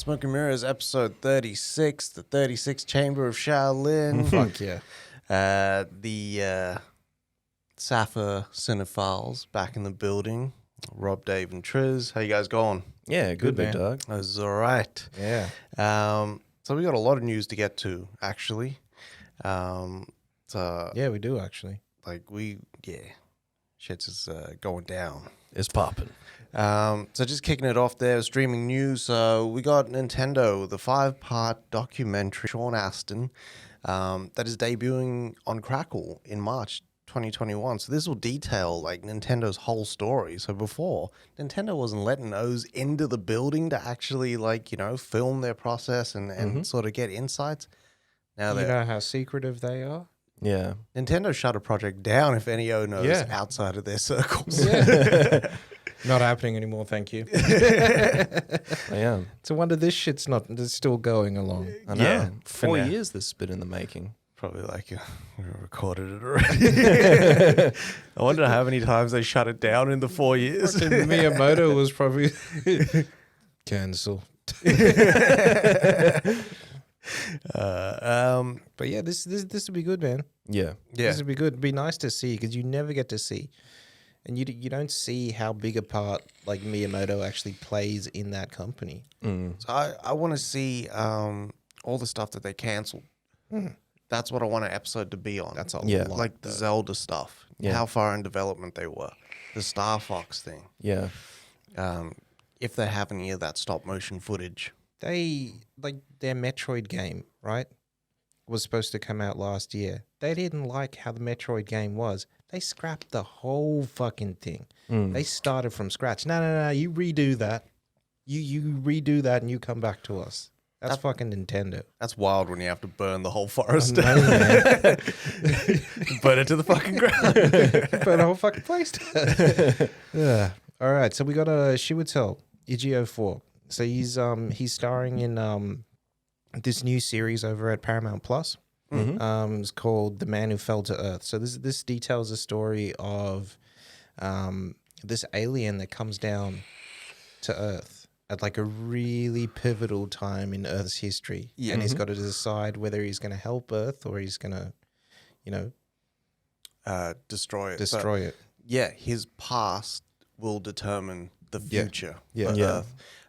Smoke and Mirrors, episode 36, the 36th Chamber of Shaolin. Fuck yeah. The Safa Cinephiles back in the building. Rob, Dave, and Triz. How you guys going? Yeah, good big man. dog. That's all right. Yeah. So we got a lot of news to get to, actually. Yeah, we do actually. Shit's is going down. It's popping. So just kicking it off there, streaming news. We got Nintendo, the 5-part documentary, Sean Astin, that is debuting on Crackle in March 2021. So this will detail like Nintendo's whole story. So before, Nintendo wasn't letting Oues into the building to actually film their process and sort of get insights. Now You know how secretive they are? Yeah. Nintendo shut a project down if any O knows outside of their circles. Yeah. Not happening anymore, thank you. Yeah. It's a wonder this shit's it's still going along. I know. Yeah. 4 For now. years this has been in the making. Probably we recorded it already. I wonder how many times they shut it down in the 4 years. Miyamoto was probably cancel. But yeah, this would be good, man. Yeah. This would be good. It'd be nice to see because you never get to see, and you don't see how big a part like Miyamoto actually plays in that company. Mm. So I want to see all the stuff that they canceled. That's what I want an episode to be on. That's a Yeah. lot. like the Zelda stuff. Yeah. How far in development they were. The Star Fox thing. Yeah. If they have any of that stop motion footage. They their Metroid game, right? Was supposed to come out last year. They didn't like how the Metroid game was. They scrapped the whole fucking thing. They started from scratch. No, you redo that. You redo that and you come back to us. That's fucking Nintendo. That's wild when you have to burn the whole forest. I know, man. Burn it to the fucking ground. Burn the whole fucking place down. Yeah. All right. So we got a Chiwetel Ejiofor. So he's starring in this new series over at Paramount Plus. It's called The Man Who Fell to Earth. So this details the story of this alien that comes down to Earth at like a really pivotal time in Earth's history. Yeah. And he's got to decide whether he's going to help Earth or he's going to, Destroy it. destroy it. Yeah, his past will determine the future Yeah. of Yeah.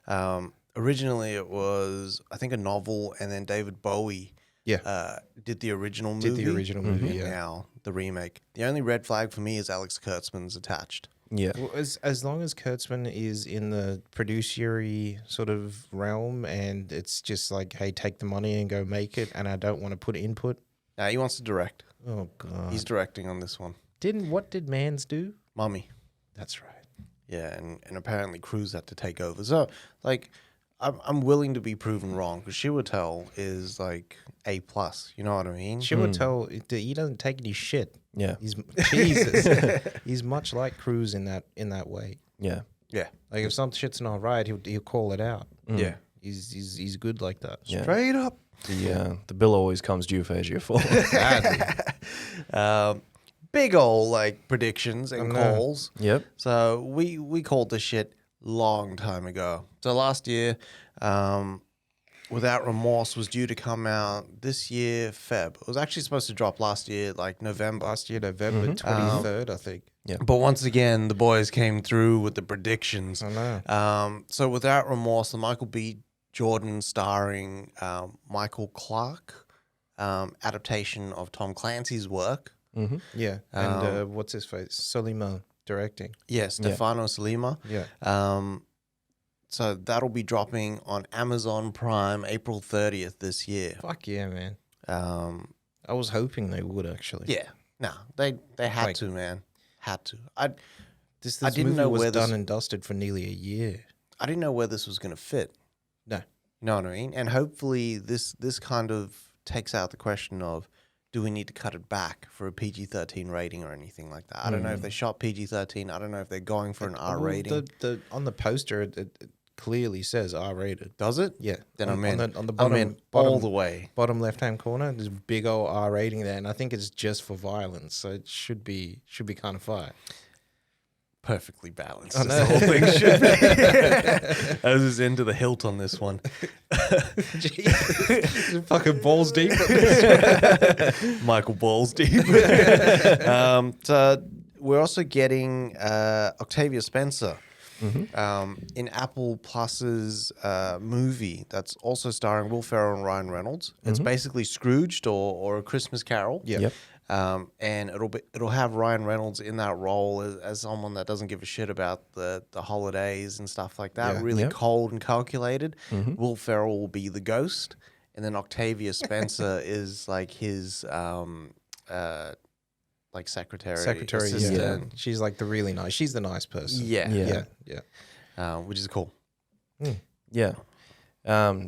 Earth. Originally, it was, I think, a novel, and then David Bowie did the original movie. Did the original movie, And yeah. now the remake. The only red flag for me is Alex Kurtzman's attached. Yeah. Well, as long as Kurtzman is in the producery sort of realm and it's just like, hey, take the money and go make it, and I don't want to put input. Now he wants to direct. Oh, God. He's directing on this one. What did Mans do? Mummy. That's right. Yeah, and apparently Cruise had to take over. So, I'm willing to be proven wrong because Chiwetel is like A+. You know what I mean? Chiwetel, he doesn't take any shit. Yeah. He's Jesus. He's much like Cruz in that way. Yeah. Yeah. Like if some shit's not right, he'll call it out. Yeah. He's good like that. Yeah. Straight up. The bill always comes due for Ejiofor. Big ol' predictions and calls. Yep. So we called this shit long time ago. So last year, Without Remorse was due to come out this year, Feb. It was actually supposed to drop last year, November. Last year, November 23rd, I think. But once again, the boys came through with the predictions. I know. So Without Remorse, the Michael B. Jordan starring Michael Clarke adaptation of Tom Clancy's work. Yeah. And what's his face? Solima directing. Yeah, Stefano Solima. Yeah. So that'll be dropping on Amazon Prime April 30th this year. Fuck yeah, man. I was hoping they would actually. Yeah. No, they had to, man. Had to. This I didn't movie know was where done this- and dusted for nearly a year. I didn't know where this was going to fit. No. You know what I mean? And hopefully this kind of takes out the question of, do we need to cut it back for a PG-13 rating or anything like that? I don't know if they shot PG-13. I don't know if they're going for an R rating. On the poster, it clearly says R rated. Does it? Yeah. Then on, I'm in. on the I'm in all the way. bottom left hand corner, there's a big old R rating there, and I think it's just for violence, so it should be kind of fire. perfectly balanced. I As know. the whole thing should be. I was into the hilt on this one. Jeez. Fucking balls deep. Michael Balls deep. So we're also getting Octavia Spencer in Apple Plus's movie that's also starring Will Ferrell and Ryan Reynolds. It's basically Scrooged or A Christmas Carol. Yeah. Yep. And it'll have Ryan Reynolds in that role as someone that doesn't give a shit about the holidays and stuff like that. Yeah. Really Yep. cold and calculated. Will Ferrell will be the ghost, and then Octavia Spencer is like his like secretary, assistant. Yeah. She's like the really nice. She's the nice person. Yeah, Yeah. which is cool. Yeah.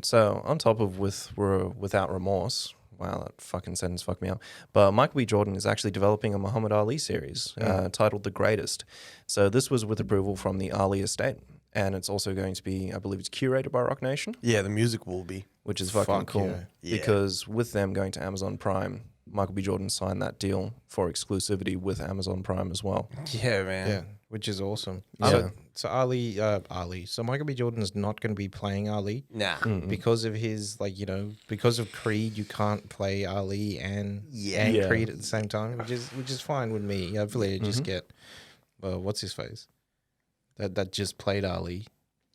So on top of Without Remorse, wow, that fucking sentence fucked me up. But Michael B. Jordan is actually developing a Muhammad Ali series titled The Greatest. So this was with approval from the Ali estate. And it's also going to be, I believe it's curated by Rock Nation, Yeah, the music will be. which is fucking Fuck cool. yeah. Because with them going to Amazon Prime, Michael B. Jordan signed that deal for exclusivity with Amazon Prime as well. Yeah, man. Yeah, which is awesome. Yeah. So Ali. So Michael B. Jordan's not going to be playing Ali Nah. because of his because of Creed. You can't play Ali and Yeah. Creed at the same time, which is fine with me. Hopefully, I just get what's his face that just played Ali.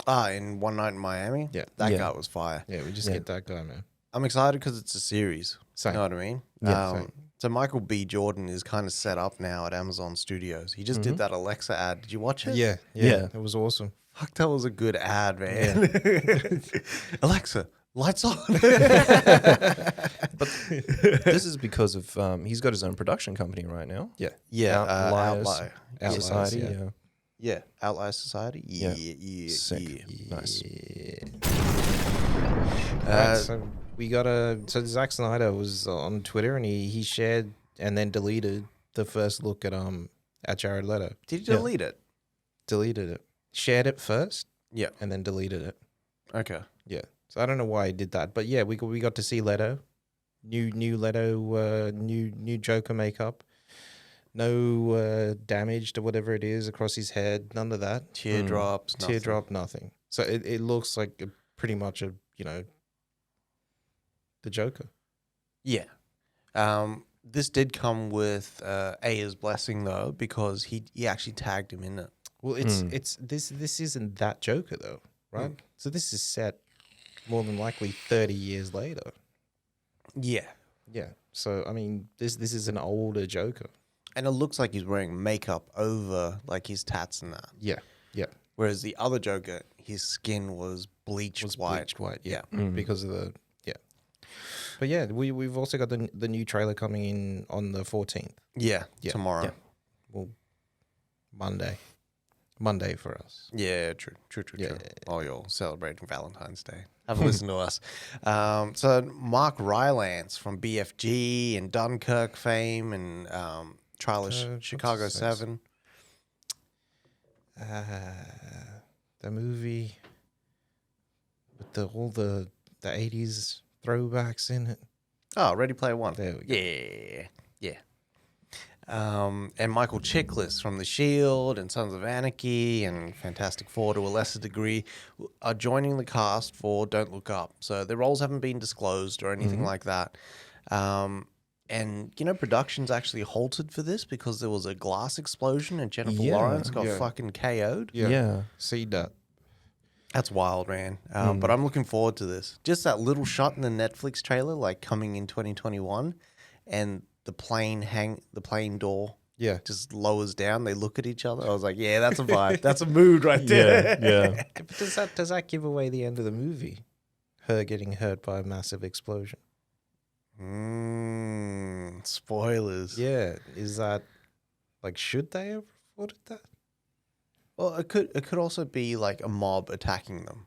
In One Night in Miami. Yeah. That Yeah. guy was fire. Yeah, we just Yeah. get that guy, man. I'm excited because it's a series. Same. You know what I mean? Yeah, same. So Michael B. Jordan is kind of set up now at Amazon Studios. He just did that Alexa ad. Did you watch it? Yeah, Yeah. it was awesome. Fuck, that was a good ad, man. Alexa, lights on. This is because of he's got his own production company right now. Yeah, Yeah, Outliers. Outliers, Society. yeah. Yeah. Yeah, Outlier Society. Yeah. Yeah. Sick. Nice. Right, so we got so Zack Snyder was on Twitter and he shared and then deleted the first look at Jared Leto. Did you delete it? Deleted it. Shared it first Yeah. and then deleted it. Okay. Yeah. So I don't know why he did that, but yeah, we got to see Leto. New Leto, new Joker makeup. No damage to whatever it is across his head. None of that. Teardrops. nothing. Teardrop, nothing. So it looks like pretty much the Joker. Yeah. This did come with Aya's blessing though, because he actually tagged him in it. Well, it's this isn't that Joker though, right? So this is set more than likely 30 years later. Yeah. Yeah. So I mean, this is an older Joker. And it looks like he's wearing makeup over like his tats and that. Yeah. Yeah. Whereas the other Joker, his skin was bleached white. Bleached white. Yeah. Yeah. Because of the But yeah, we've also got the new trailer coming in on the 14th. Yeah. Yeah. Tomorrow. Yeah. Well, Monday for us. Yeah, true. Yeah. While you're celebrating Valentine's Day. Have a listen to us. So Mark Rylance from BFG and Dunkirk fame and Trial of what's Chicago his face? 7. The movie with all the 80s throwbacks in it. Oh, Ready Player One. There we go. Yeah. And Michael Chiklis from The Shield and Sons of Anarchy and Fantastic Four to a lesser degree are joining the cast for Don't Look Up. So their roles haven't been disclosed or anything like that. And, production's actually halted for this because there was a glass explosion and Jennifer Yeah, Lawrence got yeah. fucking KO'd. Yeah. See that. That's wild, man. But I'm looking forward to this. Just that little shot in the Netflix trailer, like coming in 2021, and the plane door Yeah. just lowers down. They look at each other. I was like, yeah, that's a vibe. That's a mood right there. Yeah. But does that give away the end of the movie? Her getting hurt by a massive explosion. Spoilers. Yeah. Is that should they have reported that? Well, it could also be like a mob attacking them.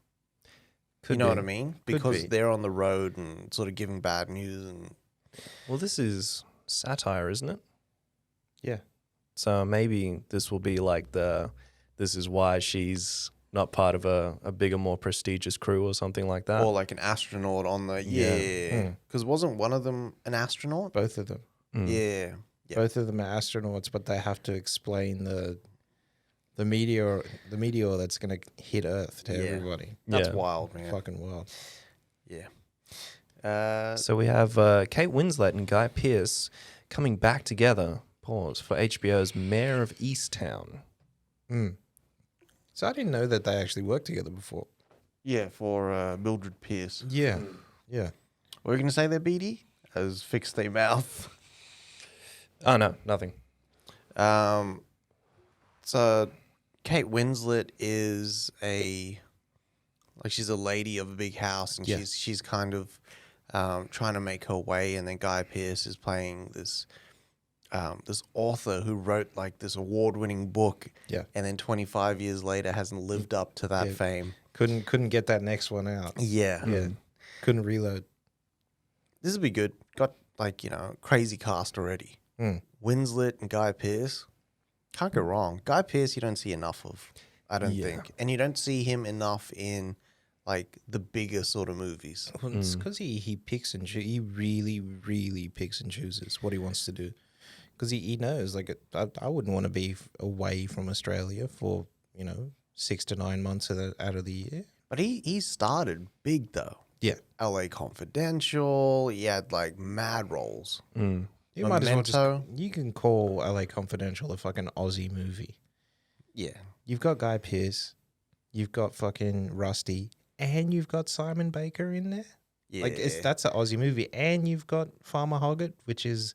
Could you know be. what I mean? Because be. they're on the road and sort of giving bad news and Well, this is satire, isn't it? Yeah. So maybe this will be like this is why she's not part of a bigger, more prestigious crew or something like that. or like an astronaut on the Because wasn't one of them an astronaut? Both of them. Yeah. Both of them are astronauts, but they have to explain The meteor that's gonna hit Earth to Yeah. everybody. That's Yeah. wild, man. Fucking wild. Yeah. So we have Kate Winslet and Guy Pearce coming back together. Pause for HBO's Mayor of Easttown. So I didn't know that they actually worked together before. Yeah, for Mildred Pierce. Yeah. Yeah. What were you going to say there, BD? As fixed their mouth. Oh no, nothing. So Kate Winslet is she's a lady of a big house, and Yeah. she's kind of trying to make her way, and then Guy Pearce is playing this author who wrote like this award-winning book, Yeah. and then 25 years later hasn't lived up to that fame. Couldn't get that next one out. Yeah. Yeah. Couldn't reload. This would be good. Got crazy cast already. Winslet and Guy Pearce. Can't go wrong. Guy Pearce you don't see enough of, I don't think. And you don't see him enough in like the bigger sort of movies. Well, it's because he picks and he really, really picks and chooses what he wants to do. Because he knows, like, I wouldn't want to be away from Australia for, 6 to 9 months out of the year. But he started big though. Yeah. LA Confidential. He had like mad roles. You might as well Memento. you can call LA Confidential a fucking Aussie movie. Yeah. You've got Guy Pearce, you've got fucking Rusty, and you've got Simon Baker in there. Yeah. Like that's an Aussie movie, and you've got Farmer Hoggett, which is,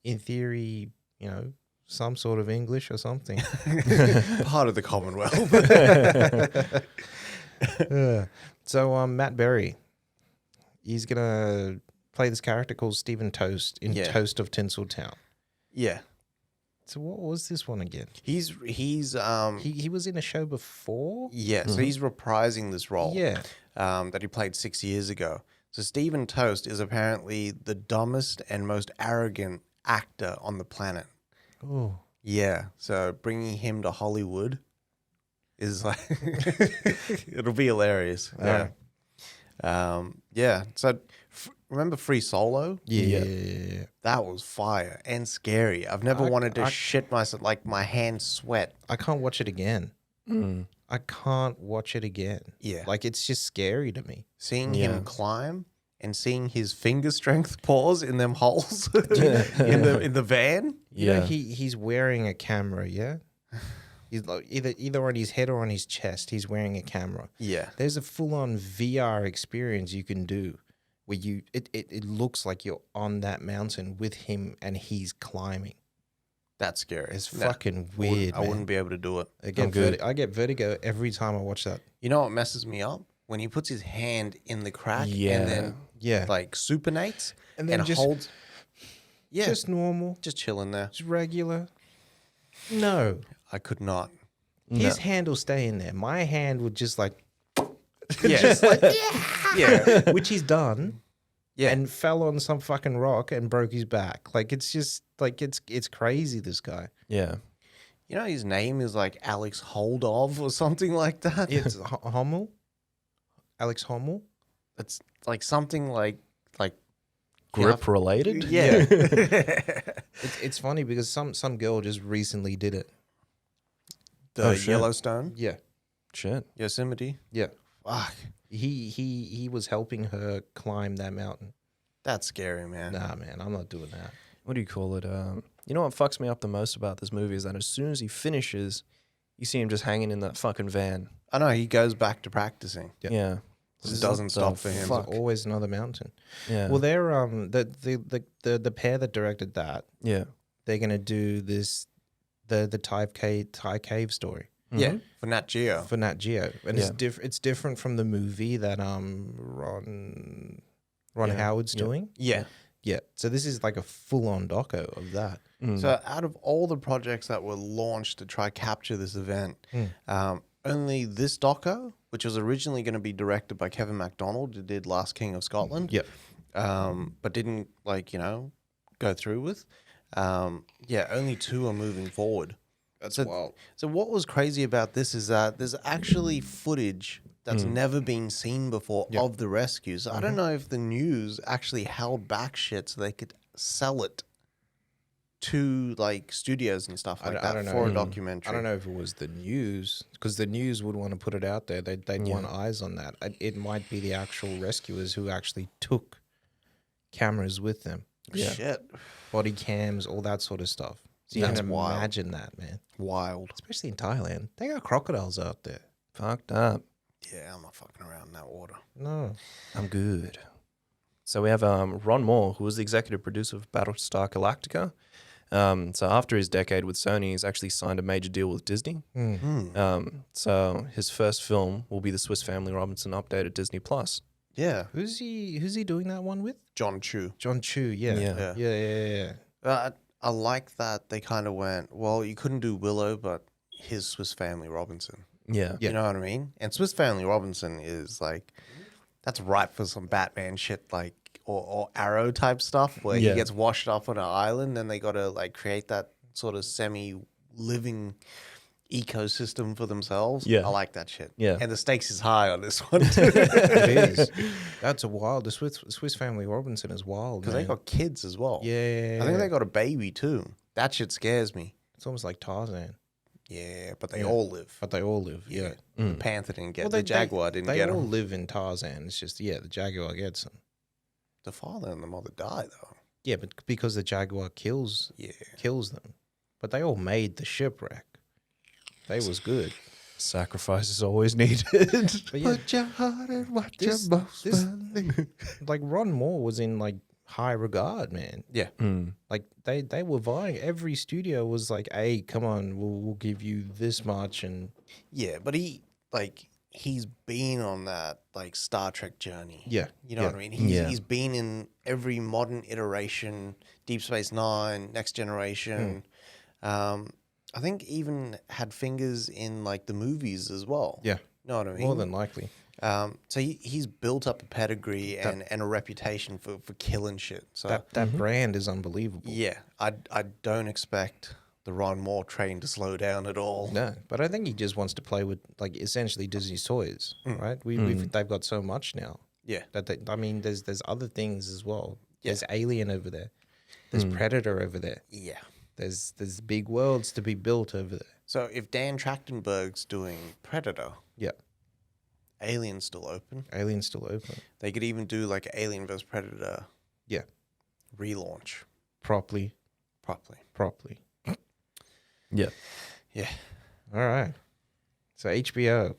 in theory, some sort of English or something. part of the Commonwealth. So Matt Berry, he's gonna play this character called Stephen Toast in Toast of Tinseltown. Yeah. So what was this one again? He's He was in a show before. yeah, so he's reprising this role. Yeah. That he played 6 years ago. So Stephen Toast is apparently the dumbest and most arrogant actor on the planet. Oh. Yeah, so bringing him to Hollywood is like it'll be hilarious. Yeah. Yeah. So remember Free Solo? Yeah. That was fire and scary. I've never wanted to shit myself, like my hands sweat. I can't watch it again. I can't watch it again. Yeah. Like it's just scary to me. Seeing him climb and seeing his finger strength pause in them holes in the van. You know, he's wearing a camera, yeah? He's like either on his head or on his chest, he's wearing a camera. Yeah. There's a full-on VR experience you can do where it looks like you're on that mountain with him and he's climbing. That's scary. It's fucking weird. I wouldn't be able to do it. I get vertigo every time I watch that. You know what messes me up? When he puts his hand in the crack and then like supinates And then just holds. Yeah. just normal, Just chilling there. just regular. No. I could not. His hand will stay in there. My hand would just like Yeah. just like Yeah. which he's done. Yeah. And fell on some fucking rock and broke his back. Like it's just like it's crazy, this guy. Yeah. You know his name is like Alex Holdov or something like that? It's Hommel. Alex Hommel. It's like something like Grip related? Yeah. It's funny because some girl just recently did it. The shit. Yellowstone, Yeah. Shit. Yosemite. Yeah. Fuck. He was helping her climb that mountain. That's scary, man. Nah, man, I'm not doing that. What do you call it? You know what fucks me up the most about this movie is that as soon as he finishes, you see him just hanging in that fucking van. I know he goes back to practicing. Yeah. It doesn't stop for him. There's always another mountain. Yeah. Well, they're the pair that directed that. Yeah. They're gonna do the Thai cave story Yeah, for Nat Geo. for Nat Geo, and Yeah. it's different from the movie that Ron Howard's doing. Yeah. Yeah, so this is like a full on doco of that. So out of all the projects that were launched to try capture this event, only this doco, which was originally going to be directed by Kevin MacDonald, who did Last King of Scotland, Yep. but didn't go through with. Only 2 are moving forward. That's wild. So what was crazy about this is that there's actually footage that's never been seen before of the rescues. I don't know if the news actually held back shit so they could sell it. to like studios and stuff like I that don't know. for a documentary. I don't know if it was the news, because the news would want to put it out there. They'd want eyes on that. It might be the actual rescuers who actually took cameras with them. Yeah. Shit. Body cams, all that sort of stuff. So you That's can wild. imagine that, man. Wild. Especially in Thailand. They got crocodiles out there. Fucked up. Yeah, I'm not fucking around in that water. No. I'm good. So we have Ron Moore, who was the executive producer of Battlestar Galactica. So after his decade with Sony, he's actually signed a major deal with Disney. So his first film will be the Swiss Family Robinson update at Disney Plus. Yeah. Who's he doing that one with? John Chu. John Chu, yeah. Yeah. I like that they kind of went, well, you couldn't do Willow, but here's Swiss Family Robinson. Yeah. You know what I mean? And Swiss Family Robinson is like, that's ripe for some Batman shit, like, or Arrow type stuff where he gets washed up on an island and they got to like create that sort of semi-living ecosystem for themselves. Yeah. I like that shit. Yeah. And the stakes is high on this one too. It is. That's a wild. The Swiss Family Robinson is wild. Because they got kids as well. Yeah. I think they got a baby too. That shit scares me. It's almost like Tarzan. Yeah, but they all live. But they all live. Yeah. The panther didn't get the jaguar didn't they get all him. live in Tarzan. It's just, the jaguar gets them. The father and the mother die though. Yeah, but because the jaguar kills them. But they all made the shipwreck. They was good. Sacrifice is always needed. But yeah, Put your heart in what this- you most this- believe. like Ron Moore was in like high regard, man. Yeah. Like they were vying. Every studio was like, "Hey, come on, we'll give you this much." And Yeah, but he's been on that like Star Trek journey. Yeah, You know yeah. what I mean? Yeah. He's been in every modern iteration, Deep Space Nine, Next Generation. I think even had fingers in like the movies as well. yeah, You know what I mean? more than likely. So he's built up a pedigree and a reputation for killing shit. So That brand is unbelievable. yeah, I don't expect the Ron Moore train to slow down at all. No, but I think he just wants to play with like essentially Disney's toys, right? They've got so much now. Yeah. That there's other things as well. There's Alien over there. There's Predator over there. Yeah. There's big worlds to be built over there. So if Dan Trachtenberg's doing Predator, Yeah, Alien's still open. Alien's still open. They could even do like Alien vs Predator Yeah, relaunch properly. Yeah. Yeah. All right. So HBO.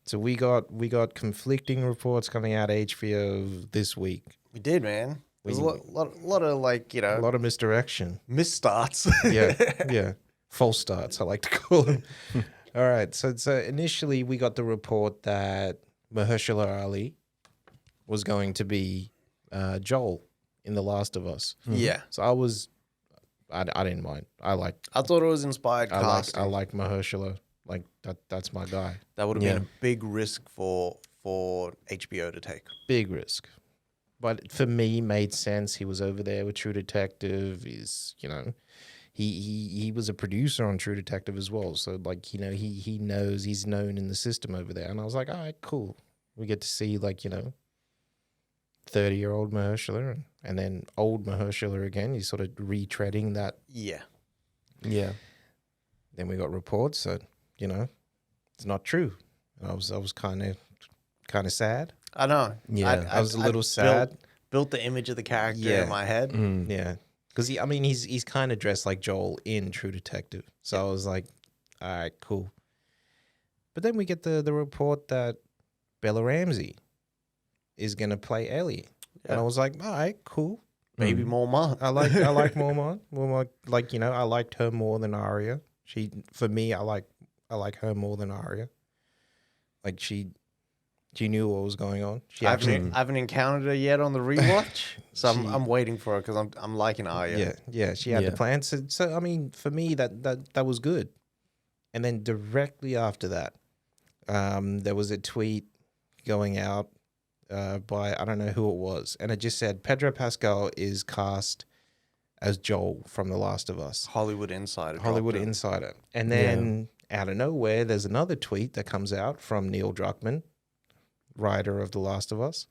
So we got conflicting reports coming out of HBO this week. We did, man. There's a lot of like, A lot of misdirection. misstarts. Yeah. False starts, I like to call them. All right. So initially we got the report that Mahershala Ali was going to be Joel in The Last of Us. Yeah. So I didn't mind. I thought it was inspired casting. like Mahershala. Like that's my guy. That would have been a big risk for HBO to take. Big risk. But for me, made sense. He was over there with True Detective. He was a producer on True Detective as well. So like, he knows, he's known in the system over there. And I was like, all right, cool. We get to see 30-year-old Mahershala and then old Mahershala again. He's sort of retreading that. Yeah. Yeah. Then we got reports that, it's not true. And I was kind of sad. I know. Yeah. I was a little sad. Built the image of the character in my head. Yeah. Because he's kind of dressed like Joel in True Detective. So I was like, all right, cool. But then we get the report that Bella Ramsey is going to play Ellie. And I was like, all right, cool. Maybe Mormont. I like Mormont. I liked her more than Arya. For me, I like her more than Arya. Like she knew what was going on. I haven't encountered her yet on the rewatch, so I'm waiting for her because I'm liking Arya. Yeah. She had the plan. So I mean, for me, that was good. And then directly after that, there was a tweet going out by, I don't know who it was, and it just said Pedro Pascal is cast as Joel from The Last of Us. Hollywood Insider. Hollywood dropped it. Insider. And then out of nowhere, there's another tweet that comes out from Neil Druckmann, writer of The Last of Us.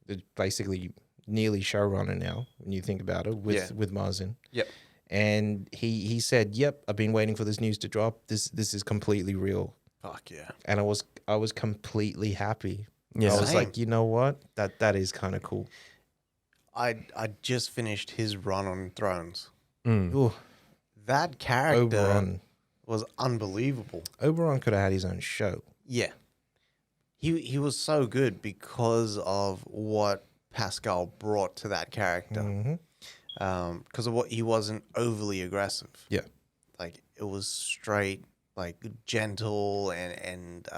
It's basically nearly showrunner now, when you think about it, with Marzin. Yep. And he said, "Yep, I've been waiting for this news to drop. This is completely real." Fuck yeah. And I was completely happy. Yeah. I was Same. like, you know what? That is kind of cool. I just finished his run on Thrones. Ooh, That character Oberon. was unbelievable. Oberon could have had his own show. Yeah. He was so good because of what Pascal brought to that character. Mm-hmm. Because of what he wasn't overly aggressive. Yeah. Like it was straight, like gentle and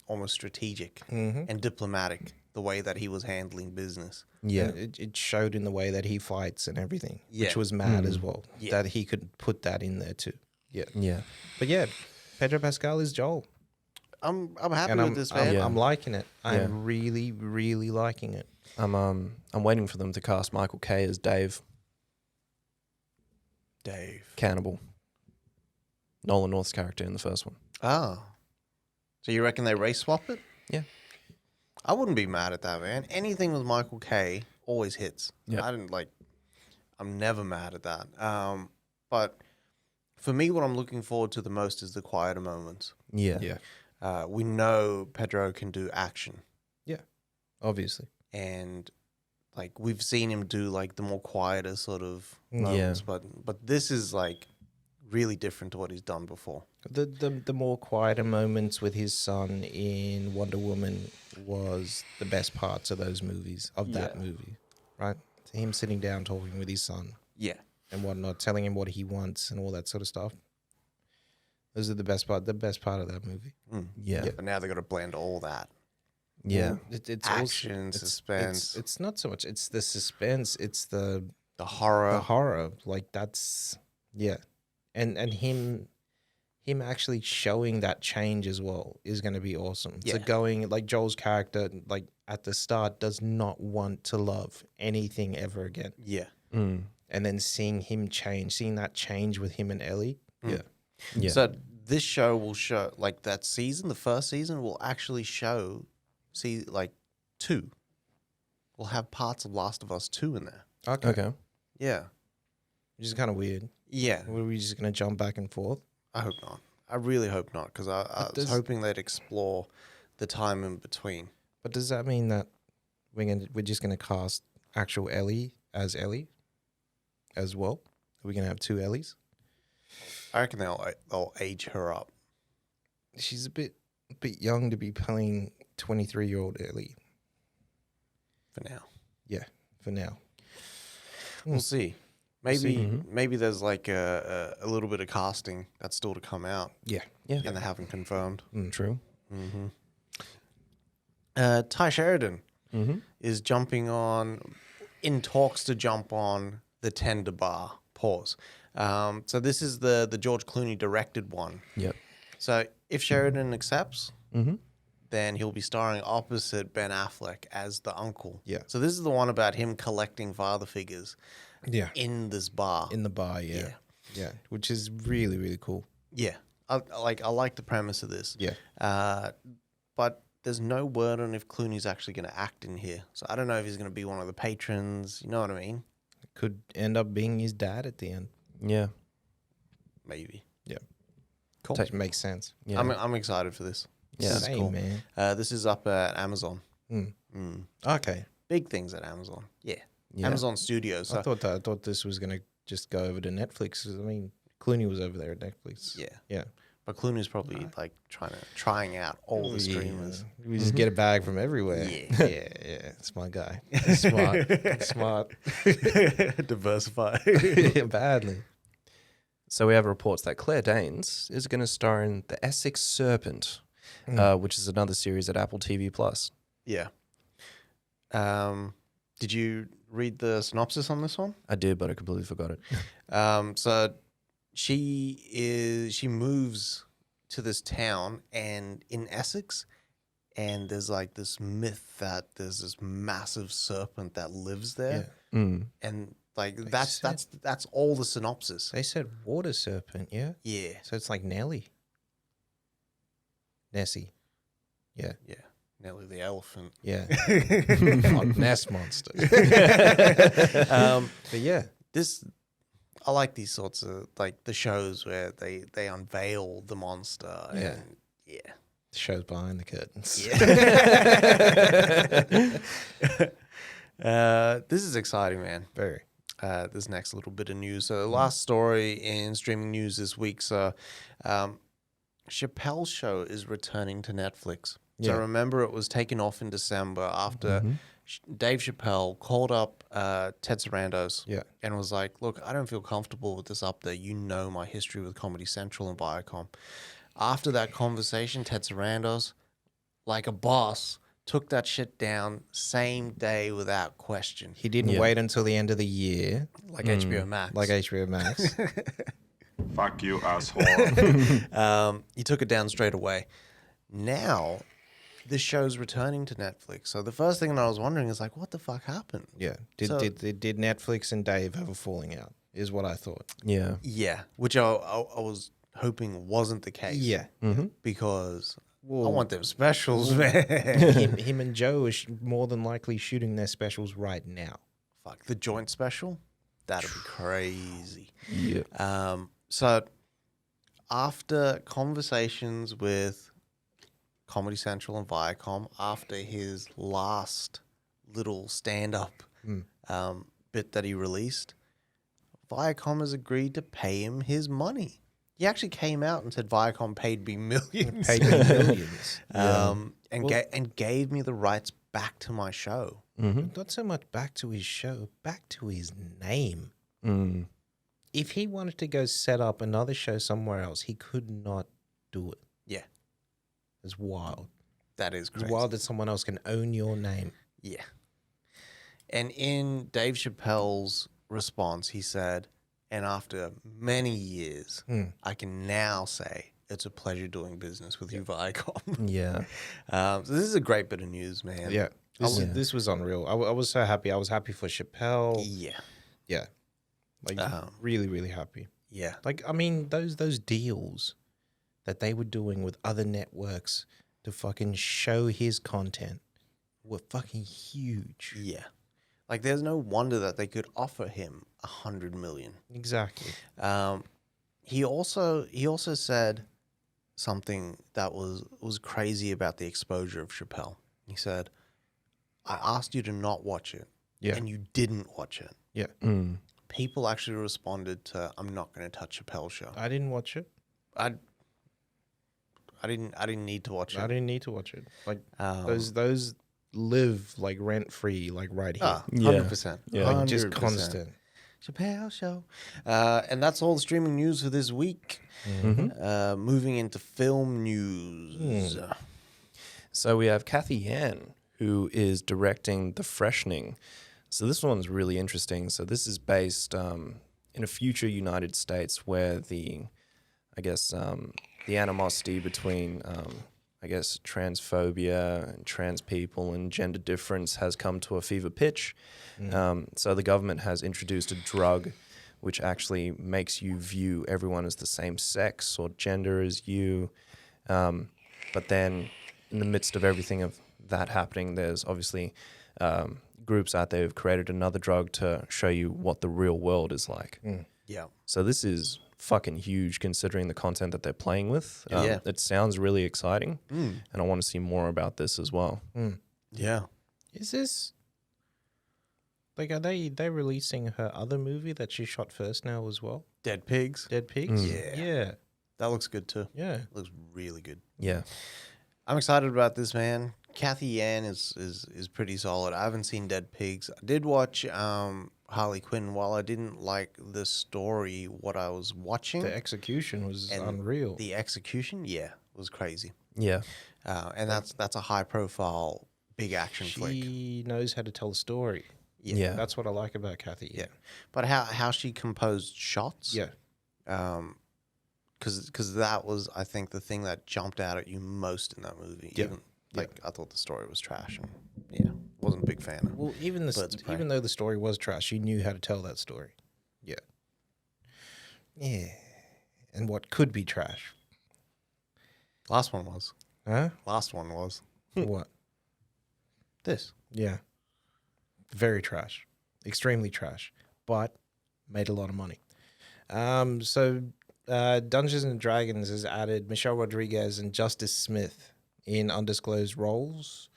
almost strategic Mm-hmm. and diplomatic. The way that he was handling business. Yeah. And it showed in the way that he fights and everything, Yeah. which was mad as well. Yeah. That he could put that in there too. Yeah. Yeah. But yeah, Pedro Pascal is Joel. I'm happy And with this man. Yeah. I'm liking it. I'm Yeah. really, really liking it. I'm waiting for them to cast Michael Caine as Dave, Dave. Cannibal. Nolan North's character in the first one. Oh. So you reckon they race swap it? Yeah. I wouldn't be mad at that, man. Anything with Michael Caine always hits. Yeah. I'm never mad at that. But for me, what I'm looking forward to the most is the quieter moments. Yeah. Yeah. We know Pedro can do action. Obviously. And like we've seen him do like the more quieter sort of Yeah. moments. But this is like really different to what he's done before. The more quieter moments with his son in Wonder Woman was the best parts of those movies, of that Yeah. movie, right? Him sitting down talking with his son Yeah. and whatnot, telling him what he wants and all that sort of stuff. Those are the best part of that movie. Yeah. But now they've got to blend all that. Yeah. Well, it's Action, also, suspense. It's not so much. It's the suspense. It's the The horror. Like that's yeah, and him actually showing that change as well is going to be awesome. Yeah. So going like Joel's character, like at the start, does not want to love anything ever again, Yeah. Mm. and then seeing him change, seeing that change with him and Ellie. Yeah. Yeah. So this show will show like that season, the first season will actually show like 2. We'll have parts of Last of Us 2 in there. Okay. Yeah. Which is kind of weird. Yeah. Were we just going to jump back and forth? I hope not. I really hope not because I was does- hoping they'd explore the time in between. But does that mean that we're just going to cast actual Ellie as well? Are we going to have 2 Ellies? I reckon they'll age her up. She's a bit young to be playing 23-year-old Ellie For now. for now. We'll see. Maybe see. maybe there's like a little bit of casting that's still to come out Yeah. Yeah. and they haven't confirmed. True. Ty Sheridan Mm-hmm. is jumping on, in talks to jump on the Tender Bar. Pause. So this is the George Clooney directed one. Yep. So if Sheridan accepts, Mm-hmm. then he'll be starring opposite Ben Affleck as the uncle. Yeah. So this is the one about him collecting father figures Yeah. in this bar. In the bar, yeah. Yeah. Yeah. Which is really, really cool. Yeah. I like the premise of this. Yeah. But there's no word on if Clooney's actually going to act in here. So I don't know if he's going to be one of the patrons. You know what I mean? Could end up being his dad at the end. Yeah. Maybe. Yeah. Cool. Which makes sense. Yeah. I'm excited for this. Yeah. This is Same, cool. man. This is up at Amazon. Okay. Big things at Amazon. Yeah. Yeah. Amazon Studios. So, I thought this was gonna just go over to Netflix. I mean, Clooney was over there at Netflix. yeah. Yeah. But Clooney's probably like trying out all the streamers. Yeah. We just get a bag from everywhere. Yeah. Yeah. It's my guy. Smart. Diversify. Badly. So we have reports that Claire Danes is going to star in The Essex Serpent, which is another series at Apple TV Plus. Yeah. Did you read the synopsis on this one? I did, but I completely forgot it. So she moves to this town and in Essex, and there's like this myth that there's this massive serpent that lives there, Mm. and like They that's all the synopsis. They said water serpent, yeah? Yeah, So it's like Nessie. Yeah. yeah. Nelly the elephant. Yeah. Nest monster. But yeah. This, I like these sorts of like the shows where they unveil the monster. Yeah. And yeah. The show's behind the curtains. This is exciting, man. Very. This next little bit of news. So the last story in streaming news this week. So Chappelle's show is returning to Netflix. So Yeah. remember, it was taken off in December after Dave Chappelle called up Ted Sarandos Yeah. and was like, look, I don't feel comfortable with this up there. You know my history with Comedy Central and Viacom. After that conversation, Ted Sarandos, like a boss, took that shit down same day without question. He didn't wait until the end of the year, Like HBO Max. like HBO Max. Fuck you, asshole. He took it down straight away. Now, this show's returning to Netflix. So the first thing that I was wondering is like, what the fuck happened? Yeah. So- Did Netflix and Dave have a falling out? Is what I thought. Yeah. Yeah, which I was hoping wasn't the case. Yeah. Because I Well, want them specials, man. him and Joe are more than likely shooting their specials right now. Fuck, the joint special? That'd be crazy. Yeah. So after conversations with Comedy Central and Viacom, after his last little stand-up bit that he released, Viacom has agreed to pay him his money. He actually came out and said Viacom paid me millions. Paid me millions. And gave me the rights back to my show. Not so much back to his show, back to his name. If he wanted to go set up another show somewhere else, he could not do it. Yeah, It's wild. that is It's crazy. wild that someone else can own your name. Yeah. And in Dave Chappelle's response, he said, and after many years, I can now say it's a pleasure doing business with you, Viacom. Yeah. So this is a great bit of news, man. Yeah. This was unreal. I was so happy. I was happy for Chappelle. Yeah. Yeah. Like, really, really happy. Yeah. Like, I mean, those deals that they were doing with other networks to fucking show his content were fucking huge. Yeah. Like, there's no wonder that they could offer him $100 million. Exactly. He also said something that was crazy about the exposure of Chappelle. He said, I asked you to not watch it, Yeah. and you didn't watch it. Yeah. People actually responded to, I'm not going to touch Chappelle's show. I didn't watch it. I didn't need to watch it. I didn't need to watch it. Like, Um, those live like rent free, like right here. 100%. Yeah. Like, just 100%. constant. Chappelle show. And that's all the streaming news for this week. Moving into film news. So we have Cathy Yan, who is directing The Freshening. So this one's really interesting. So this is based in a future United States where the animosity between, transphobia and trans people and gender difference has come to a fever pitch. So the government has introduced a drug which actually makes you view everyone as the same sex or gender as you. But then in the midst of everything of that happening, there's obviously groups out there who've created another drug to show you what the real world is like. Yeah. So this is fucking huge considering the content that they're playing with. Yeah. It sounds really exciting, and I want to see more about this as well. Yeah. Is this like, are they releasing her other movie that she shot first now as well? Dead Pigs. Dead Pigs? Yeah. Yeah. That looks good too. Yeah. Looks really good. Yeah. I'm excited about this, man. Cathy Yan is pretty solid. I haven't seen Dead Pigs. I did watch Harley Quinn. While I didn't like the story, what I was watching, The execution was and unreal. the execution, was crazy. Yeah. And that's a high profile, big action flick. She knows how to tell a story. Yeah. That's what I like about Cathy. Yeah. But how she composed shots, Yeah. because that was, I think, the thing that jumped out at you most in that movie. Yeah. Even, I thought the story was trash, and wasn't a big fan of. Well, even Birds of Prey. even though the story was trash, she knew how to tell that story. Yeah. Yeah. And what could be trash? Last one was. Huh? Last one was What? this. Yeah. Very trash. Extremely trash. But made a lot of money. Dungeons and Dragons has added Michelle Rodriguez and Justice Smith in undisclosed roles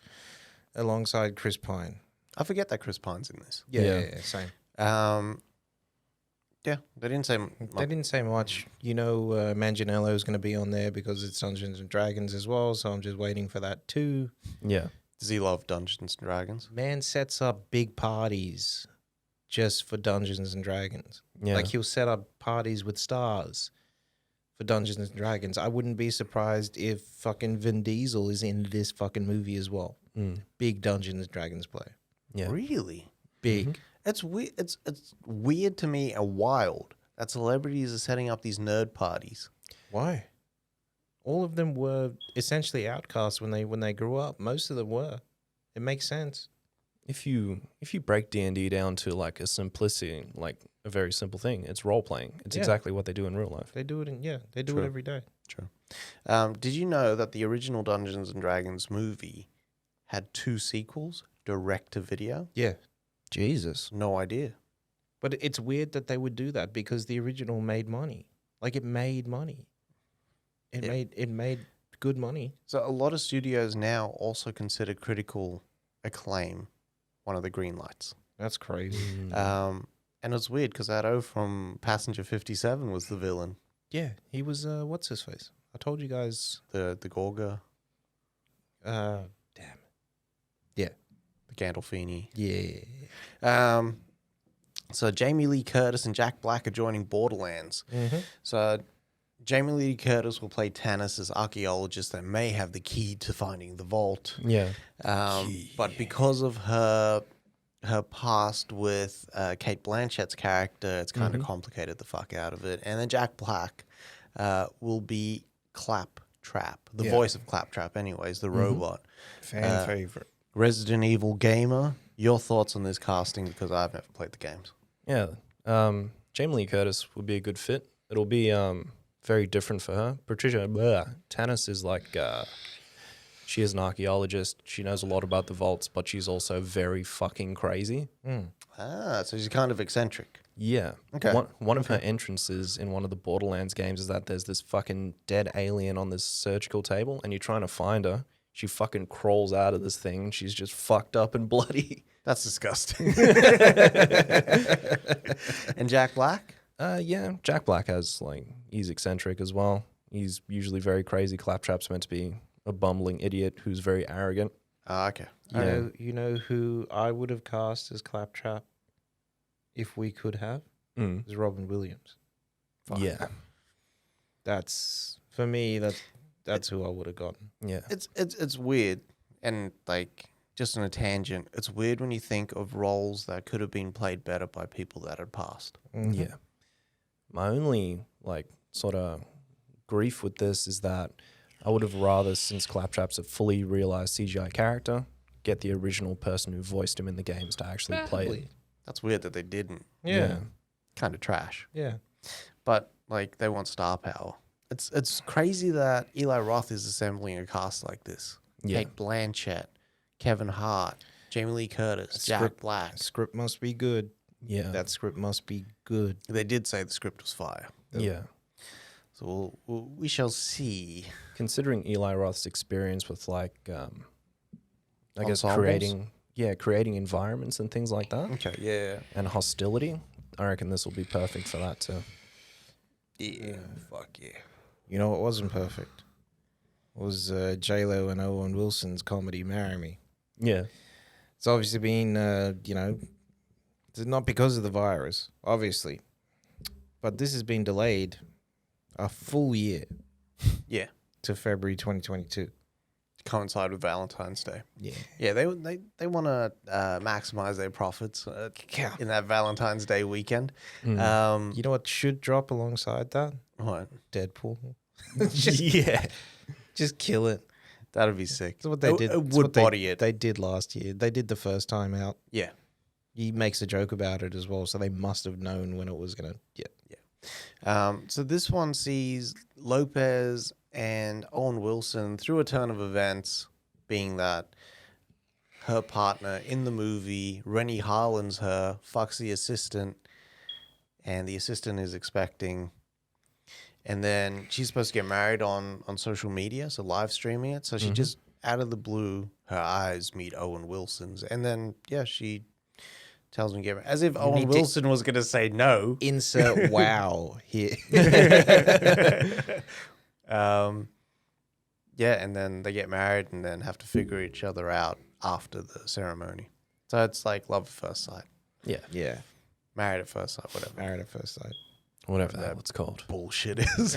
alongside Chris Pine. I forget that Chris Pine's in this. Yeah, same. Yeah, they didn't say much. They didn't say much. Manganiello is going to be on there because it's Dungeons and Dragons as well, so I'm just waiting for that too. Yeah. Does he love Dungeons and Dragons? Man sets up big parties just for Dungeons and Dragons. Yeah. Like he'll set up parties with stars for Dungeons and Dragons. I wouldn't be surprised if fucking Vin Diesel is in this fucking movie as well. Big Dungeons and Dragons player. Yeah. Really? Big. It's weird. It's weird to me and wild that celebrities are setting up these nerd parties. Why? All of them were essentially outcasts when they grew up. Most of them were. It makes sense. If you break D&D down to like a simplicity, like a very simple thing, it's role playing. It's exactly what they do in real life. They do it they do True. it every day. True. Did you know that the original Dungeons and Dragons movie had 2 sequels, direct to video? Yeah. Jesus. No idea. But it's weird that they would do that because the original made money. Like it made money. It made good money. So a lot of studios now also consider critical acclaim one of the green lights. That's crazy. And it's weird because that O from Passenger 57 was the villain, Yeah, he was what's his face? I told you guys. the Gorga, Damn. Yeah. the Gandolfini. Yeah. So Jamie Lee Curtis and Jack Black are joining Borderlands. Mm-hmm. So Jamie Lee Curtis will play Tannis as archaeologist that may have the key to finding the vault. Yeah. But because of her past with Kate Blanchett's character, it's kind of complicated the fuck out of it. And then Jack Black will be Claptrap, the voice of Claptrap anyways, the robot. Fan favorite. Resident Evil gamer, your thoughts on this casting, because I've never played the games. Yeah. Jamie Lee Curtis would be a good fit. It'll be very different for her. Tannis is like, she is an archaeologist. She knows a lot about the vaults, but she's also very fucking crazy. So she's kind of eccentric. Yeah. Okay. One of her entrances in one of the Borderlands games is that there's this fucking dead alien on this surgical table, and you're trying to find her. She fucking crawls out of this thing. She's just fucked up and bloody. That's disgusting. And Jack Black? Yeah, Jack Black he's eccentric as well. He's usually very crazy. Claptrap's meant to be a bumbling idiot who's very arrogant. Okay. Yeah. You know who I would have cast as Claptrap if we could have? Is Robin Williams. Fuck. Yeah. That's for me. That's who I would have gotten. Yeah. It's weird, and like just on a tangent, it's weird when you think of roles that could have been played better by people that had passed. Yeah. My only sort of grief with this is that I would have rather, since Claptrap's a fully realized CGI character, get the original person who voiced him in the games to actually play it. That's weird that they didn't. Yeah. Kind of trash. Yeah. But like they want star power. It's crazy that Eli Roth is assembling a cast like this. Yeah. Kate Blanchett, Kevin Hart, Jamie Lee Curtis, Jack Black. Script must be good. Yeah. That script must be good. They did say the script was fire. Yeah. So we shall see. Considering Eli Roth's experience with I guess Ensembles? creating environments and things like that, Okay, yeah. and hostility, I reckon this will be perfect for that too. Yeah, fuck yeah. You know what wasn't perfect? Was J-Lo and Owen Wilson's comedy Marry Me. Yeah. It's obviously been, not because of the virus, obviously, but this has been delayed a full year Yeah. to February 2022. Coincide with Valentine's Day. Yeah. Yeah, they want to maximize their profits in that Valentine's Day weekend. You know what should drop alongside that? What? Deadpool. Yeah. Just kill it. That'd be sick. That's what they did. It That's would what body it. They did last year. They did the first time out. Yeah. He makes a joke about it as well, so they must have known when it was gonna. Yeah. So this one sees Lopez and Owen Wilson through a turn of events, being that her partner in the movie, Rennie Harlan's her, fucks the assistant, and the assistant is expecting. And then she's supposed to get married on social media, so live streaming it. So she just, out of the blue, her eyes meet Owen Wilson's. And then, yeah, she tells him to get married. As if Owen Wilson was going to say no. Insert wow here. Yeah, and then they get married and then have to figure each other out after the ceremony. So it's like love at first sight. Yeah. Yeah. Married at first sight, whatever. Married at first sight. Whatever that it's called. Bullshit is.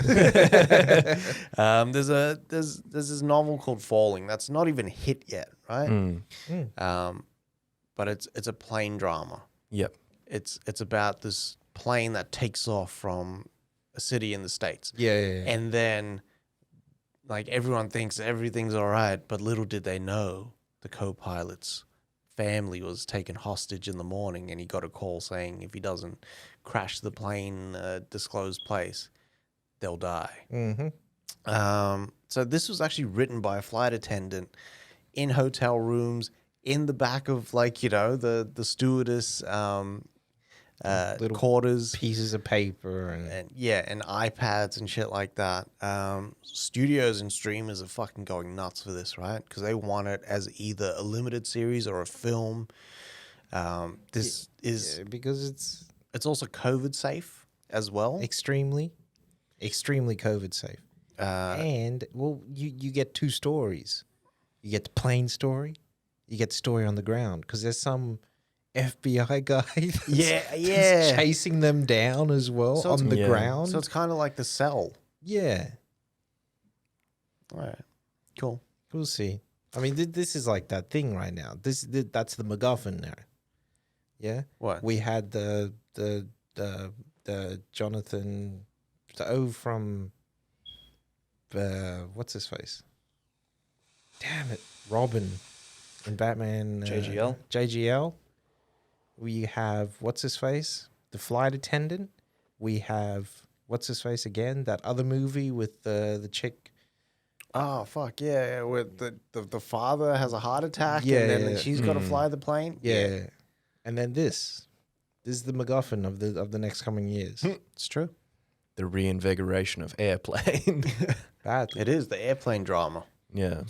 There's this novel called Falling that's not even hit yet, right? But it's a plane drama. Yep. It's about this plane that takes off from a city in the States. Yeah. And then like everyone thinks everything's all right, but little did they know the co-pilot's family was taken hostage in the morning, and he got a call saying if he doesn't crash the plane, disclosed place, they'll die. So this was actually written by a flight attendant in hotel rooms in the back of the stewardess Little quarters, pieces of paper and and iPads and shit like that. Studios and streamers are fucking going nuts for this, right? Because they want it as either a limited series or a film. This is because it's also COVID safe as well. extremely COVID safe. And well, you get two stories. You get the plane story. You get the story on the ground because there's some FBI guy that's chasing them down as well So on the ground. So it's kind of like The Cell. Yeah. All right, cool. We'll see. I mean, this is like that thing right now. That's the MacGuffin now. Yeah. What? We had the Jonathan, the O from, what's his face? Damn it, Robin in Batman. JGL? JGL. We have what's his face, the flight attendant. We have what's his face again, that other movie with the chick. Oh fuck yeah! With the father has a heart attack, Yeah, and then yeah. she's got to fly the plane. Yeah. And then this is the MacGuffin of the next coming years. It's true. The reinvigoration of airplane. Badly. It is the airplane drama. Yeah.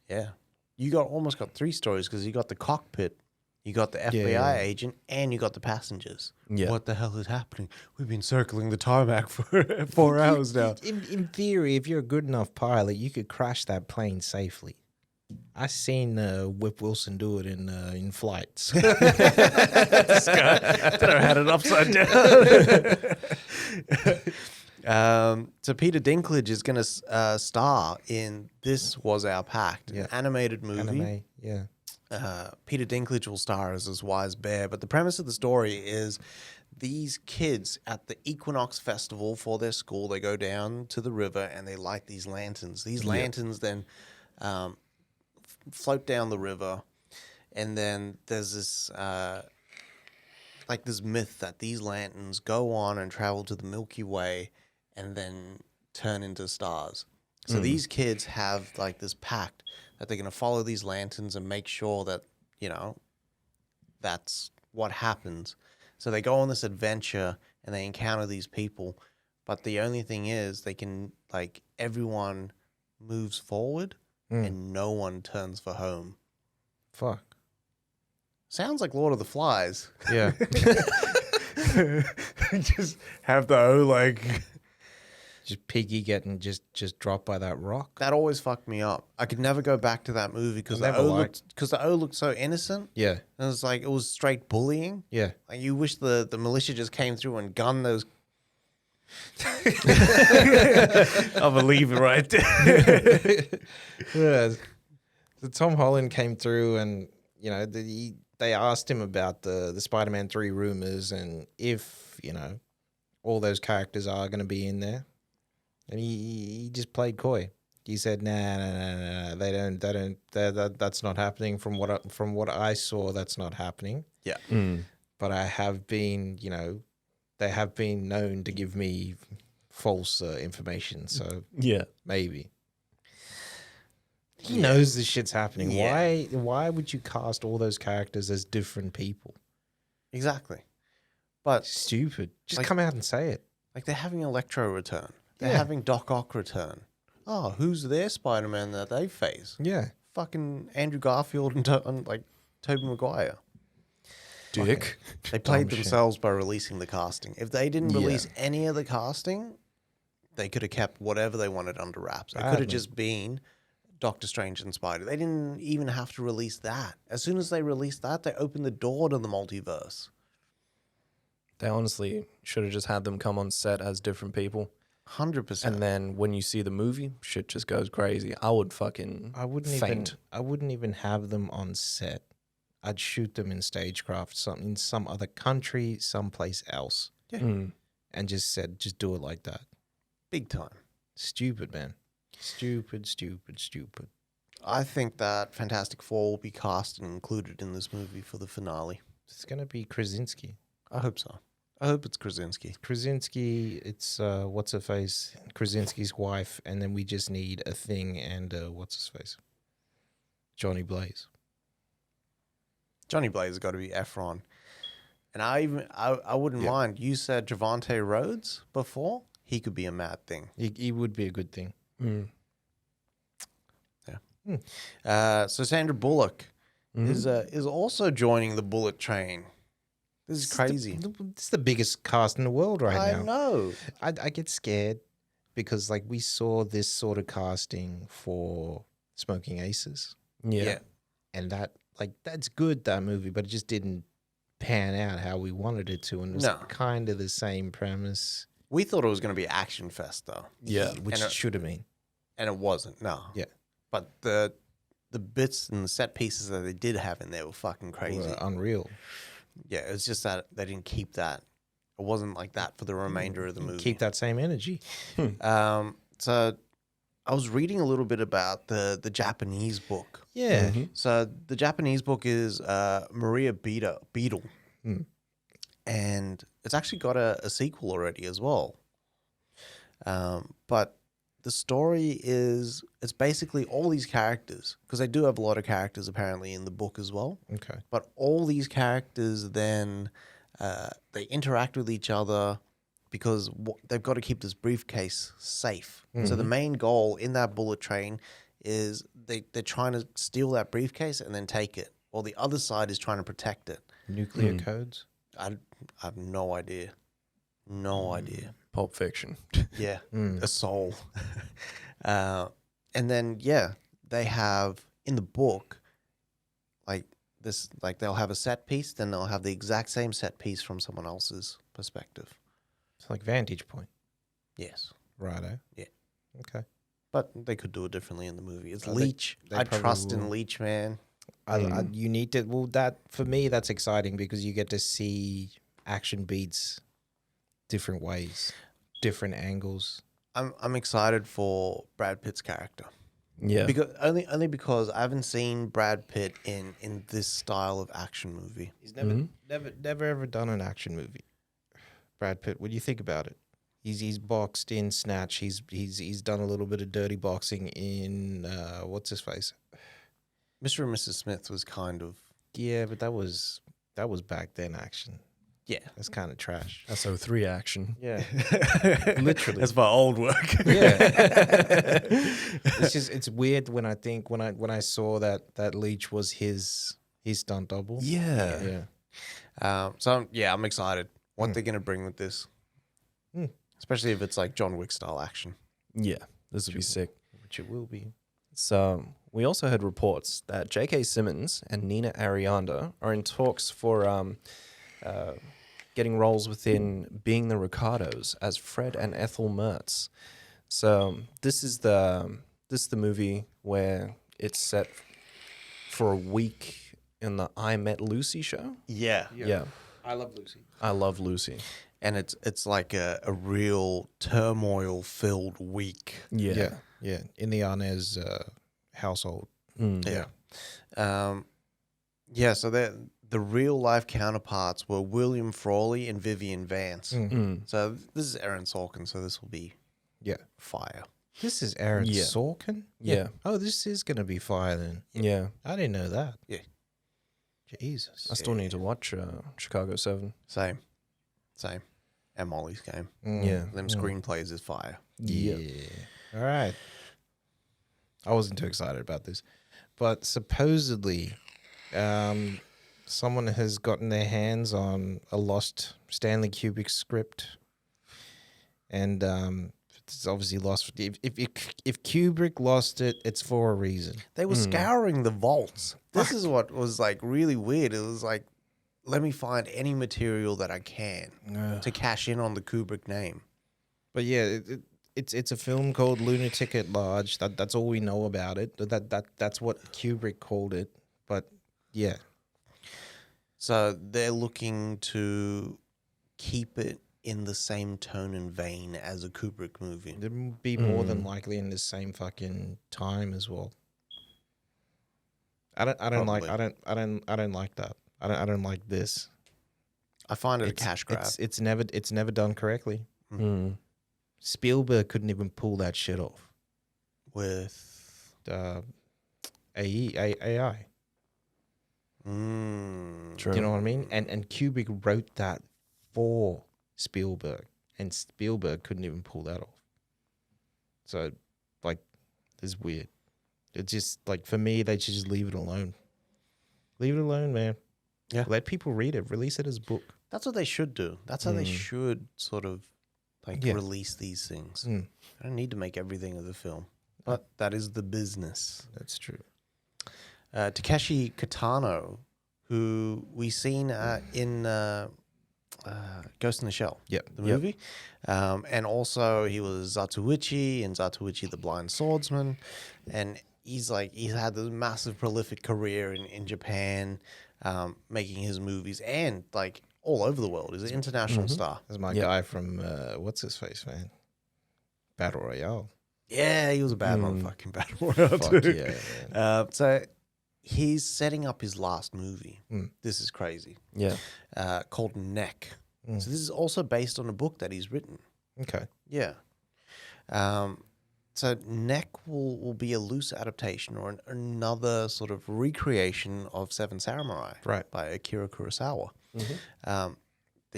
Yeah, you almost got three stories because you got the cockpit, you got the FBI yeah. agent, and you got the passengers. Yeah. What the hell is happening? We've been circling the tarmac for 4 hours now. In theory, if you're a good enough pilot, you could crash that plane safely. I seen Whip Wilson do it in flights. This guy had it upside down. So Peter Dinklage is going to star in This Was Our Pact, an animated movie. Anime, yeah. Peter Dinklage will star as this wise bear, but the premise of the story is these kids at the Equinox Festival for their school, they go down to the river and they light these lanterns. These lanterns then float down the river, and then there's this this myth that these lanterns go on and travel to the Milky Way and then turn into stars. So these kids have like this pact that they're going to follow these lanterns and make sure that, that's what happens. So they go on this adventure and they encounter these people. But the only thing is they can, everyone moves forward and no one turns for home. Fuck. Sounds like Lord of the Flies. Yeah. Just have the O Just Piggy getting just dropped by that rock. That always fucked me up. I could never go back to that movie because the O looked so innocent. Yeah. And it's like it was straight bullying. Yeah. Like you wish the militia just came through and gunned those. I'll believe it right there. Yeah. So Tom Holland came through and, they asked him about the Spider-Man 3 rumors and if, all those characters are going to be in there. And he just played coy. He said, nah, they don't, that's not happening from what I saw, that's not happening. Yeah. But I have been, they have been known to give me false information. So Yeah. maybe. He knows this shit's happening. Yeah. Why would you cast all those characters as different people? Exactly. But Stupid. Just Like- come out and say it. like they're having Electro return. They're Yeah. having Doc Ock return. Oh, who's their Spider-Man that they face? Yeah. Fucking Andrew Garfield and like Tobey Maguire. Dick. They played shit. themselves by releasing the casting. If they didn't Yeah. release any of the casting, they could have kept whatever they wanted under wraps. It could have Badly. just been Doctor Strange and Spider. They didn't even have to release that. As soon as they released that, they opened the door to the multiverse. They honestly should have just had them come on set as different people. 100%. And then when you see the movie, shit just goes crazy. I would fucking I wouldn't faint. even have them on set. I'd shoot them in stagecraft, in some other country, someplace else, Mm. and just do it like that. Big time. Stupid, man. Stupid. I think that Fantastic Four will be cast and included in this movie for the finale. It's gonna be Krasinski. I hope so. I hope it's Krasinski. Krasinski. It's what's her face? Krasinski's wife, and then we just need a thing and what's his face? Johnny Blaze. Johnny Blaze has got to be Efron. And I wouldn't Yeah. mind. You said Javante Rhodes before. He could be a mad thing. He would be a good thing. Mm. So Sandra Bullock Mhm. is also joining the Bullet train. This is crazy. It's the biggest cast in the world right I now. know. I get scared because like we saw this sort of casting for Smoking Aces, Yeah. and that's good, that movie, but it just didn't pan out how we wanted it to, and it was No. kind of the same premise. We thought it was going to be Action Fest though, Yeah. which And it should have been. and it wasn't. No. Yeah. But the bits and the set pieces that they did have in there were fucking crazy. Were unreal. Yeah, it's just that they didn't keep that. It wasn't like that for the remainder of the movie. Keep that same energy. So I was reading a little bit about the Japanese book. Yeah. Mhm. So the Japanese book is Maria Beetle. Hmm. And it's actually got a sequel already as well. But the story is, it's basically all these characters, because they do have a lot of characters apparently in the book as well. Okay. But all these characters then they interact with each other because they've got to keep this briefcase safe. So the main goal in that bullet train is they're trying to steal that briefcase and then take it, while the other side is trying to protect it. Nuclear codes. I have no idea. No idea. Pulp Fiction. Yeah, a soul. And then they have in the book like this, like they'll have a set piece, then they'll have the exact same set piece from someone else's perspective. It's like Vantage Point. Yes, Righto. Yeah. Okay. but they could do it differently in the movie. It's Oh, they- Leech. they I probably trust in will. Leech, man. You need to. Well, that for me, that's exciting because you get to see action beats different ways, different angles. I'm excited for Brad Pitt's character. Yeah. Because only because I haven't seen Brad Pitt in this style of action movie. He's never ever done an action movie. Brad Pitt. What do you think about it? He's boxed in Snatch. He's done a little bit of dirty boxing in what's his face? Mr. and Mrs. Smith was kind of Yeah, but that was back then action. yeah. That's kind of trash. SO3 action. Yeah, literally. That's my old work. Yeah, it's weird when I think when I saw that Leech was his stunt double. Yeah. Yeah, So I'm excited what they're gonna bring with this, especially if it's like John Wick style action. Yeah. This would be sick. which it will be. So we also heard reports that J.K. Simmons and Nina Arianda are in talks for getting roles within Being the Ricardos as Fred and Ethel Mertz. So this is the movie where it's set for a week in the I Met Lucy show. Yeah, Yeah. I love Lucy. I love Lucy. and it's like a real turmoil filled week. Yeah. Yeah. In the Arnaz household. Yeah. So the real life counterparts were William Frawley and Vivian Vance. So this is Aaron Sorkin, so this will be Yeah. fire. This is Aaron Yeah. Sorkin? Yeah. Oh, this is going to be fire then. Yeah. I didn't know that. Yeah. Jesus. I still need to watch Chicago 7. Same. Same. And Molly's game. Yeah. Them screenplays is fire. Yeah. All right. I wasn't too excited about this, but supposedly, someone has gotten their hands on a lost Stanley Kubrick script, and it's obviously lost. If Kubrick lost it, it's for a reason. They were scouring the vaults. This is what was like really weird. It was like, let me find any material that I can to cash in on the Kubrick name. But yeah, it's a film called Lunatic at Large. That's all we know about it. That's what Kubrick called it. But yeah, So they're looking to keep it in the same tone and vein as a Kubrick movie. it would be more than likely in the same fucking time as well. I don't like Probably. I don't like that. I don't like this. I find it a cash grab. It's never done correctly. Mm. Spielberg couldn't even pull that shit off. With AI. True. Do you know what I mean? And Kubrick wrote that for Spielberg, and Spielberg couldn't even pull that off. So, like, it's weird. It's just like, for me, they should just leave it alone. Leave it alone, man. Yeah. Let people read it. Release it as a book. That's what they should do. That's how they should sort of like Yeah. release these things. Mm. I don't need to make everything of the film, but that is the business. That's true. Takeshi Kitano, who we seen in Ghost in the Shell, Yep. the movie, and also he was Zatoichi in Zatoichi the Blind Swordsman, and he's had this massive prolific career in Japan, making his movies and like all over the world. He's an international star. That's my guy from, what's his face, man? Battle Royale. Yeah, he was a bad motherfucking Battle Royale Fuck too. yeah, man. So he's setting up his last movie. This is crazy. Yeah. Called Neck. So this is also based on a book that he's written. Okay. Yeah. So Neck will be a loose adaptation or another sort of recreation of Seven Samurai by Akira Kurosawa. The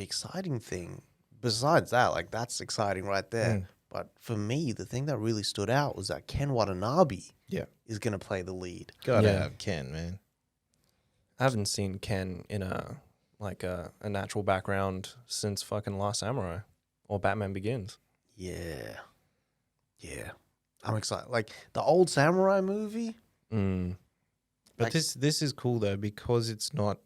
exciting thing, besides that, like that's exciting right there. But for me, the thing that really stood out was that Ken Watanabe is going to play the lead. Gotta Yeah. have Ken, man. I haven't seen Ken in a natural background since fucking Last Samurai or Batman Begins. Yeah. Yeah. I'm excited. Like the old samurai movie. Mm. But this is cool though, because it's not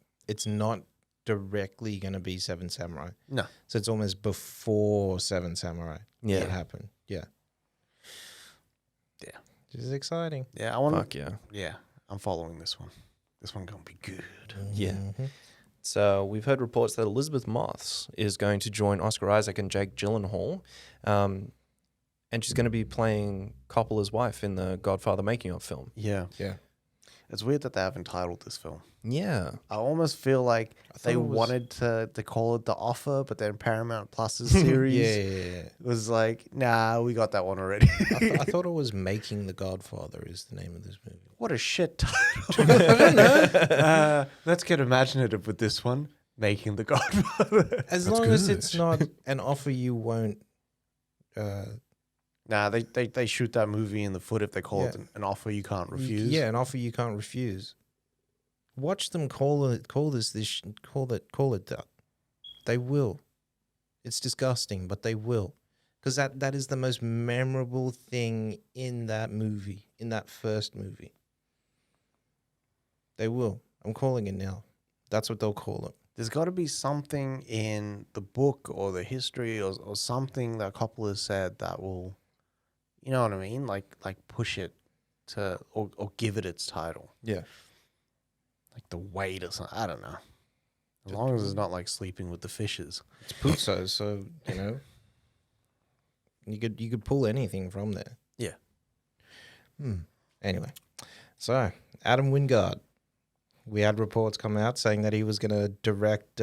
directly gonna be Seven Samurai. No. So it's almost before Seven Samurai. Yeah. That happened. Yeah. Yeah. This is exciting. Yeah. I want Fuck yeah. Yeah. I'm following this one. This one going to be good. Yeah. So we've heard reports that Elizabeth Moss is going to join Oscar Isaac and Jake Gyllenhaal. And she's going to be playing Coppola's wife in the Godfather making-of film. Yeah. Yeah. It's weird that they haven't titled this film. Yeah. I almost feel like they wanted to call it The Offer, but then Paramount Plus's series Yeah. was like, nah, we got that one already. I thought it was Making the Godfather is the name of this movie. What a shit title. I don't know. Let's get imaginative with this one. Making the Godfather. As long as it's not an offer you won't. Nah, they shoot that movie in the foot if they call it an offer you can't refuse. Yeah, an offer you can't refuse. Watch them call it that. They will. It's disgusting, but they will. Because that is the most memorable thing in that movie, in that first movie. They will. I'm calling it now. That's what they'll call it. There's got to be something in the book or the history or something that Coppola said that will, you know what I mean? Like push it to or give it its title. Yeah. Like The Wait or something. I don't know. As long as it's not like Sleeping with the Fishes. It's Puzo, so, you know. You could pull anything from there. Yeah. Anyway. So, Adam Wingard. We had reports come out saying that he was going to direct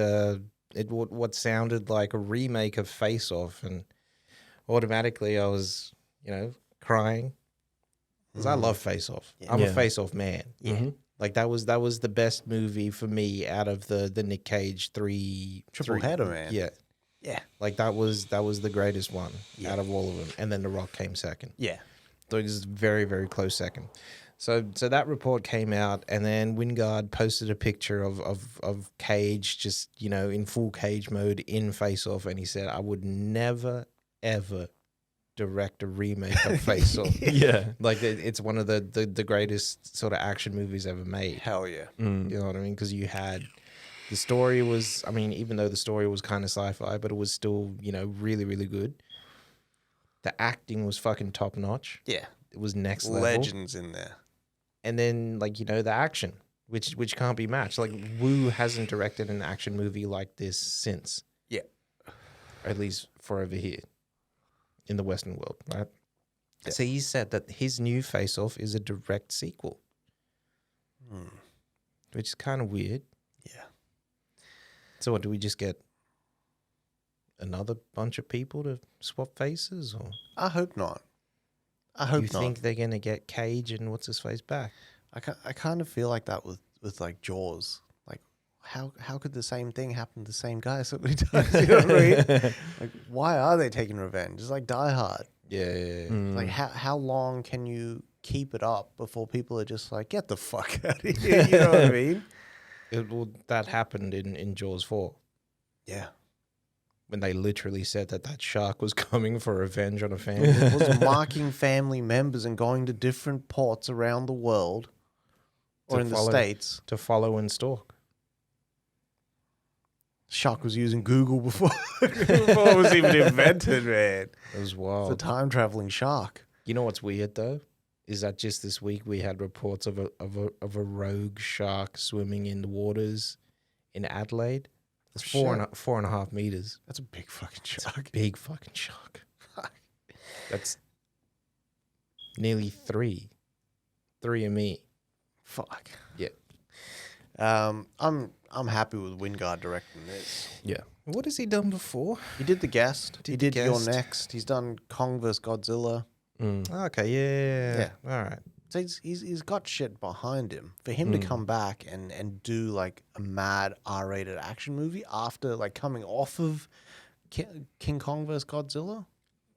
what sounded like a remake of Face Off, and automatically I was, crying because I love Face Off. Yeah. I'm Yeah. a Face Off man. Mm-hmm. Like that was the best movie for me out of the Nick Cage three Triple header, man. Yeah, Yeah. Like that was the greatest one out of all of them, and then The Rock came second. Yeah. So it was very, very close second. So that report came out, and then Wingard posted a picture of Cage just, in full Cage mode in Face Off, and he said, I would never, ever direct a remake of Face Off. Yeah. Like it's one of the greatest sort of action movies ever made. Hell yeah. You know what I mean? Because you had... The story was, even though the story was kind of sci-fi, but it was still, really, really good. The acting was fucking top notch. Yeah. It was next level. Legends in there. And then, the action, which can't be matched. Like, Wu hasn't directed an action movie like this since. Yeah. At least for over here in the Western world, right? Yeah. So he said that his new Face Off is a direct sequel, which is kind of weird. Yeah. So what, do we just get another bunch of people to swap faces, or I hope not. I hope you not. think they're gonna get Cage and what's his face back? I kind of feel like that with like Jaws. Like, how could the same thing happen to the same guy so many times? You know what I mean? Like, why are they taking revenge? It's like Die Hard. Yeah. Like, how long can you keep it up before people are just like, get the fuck out of here? You know what I mean? That happened in Jaws 4 Yeah. when they literally said that shark was coming for revenge on a family. It was marking family members and going to different ports around the world or in the States. To follow and stalk. Shark was using Google before it was even invented, man. It was It's wild. a time-traveling shark. You know what's weird though? Is that just this week we had reports of a rogue shark swimming in the waters in Adelaide. It's four and a half meters. That's a big fucking shark. Big fucking shark. That's nearly three. 3 of me. Fuck. Yeah. I'm happy with Wingard directing this. Yeah. What has he done before? He did The Guest. He did The Your Guest. Next. He's done Kong vs. Godzilla. Okay, yeah. All right. So he's got shit behind him. For him to come back and do like a mad R-rated action movie after like coming off of King Kong vs. Godzilla.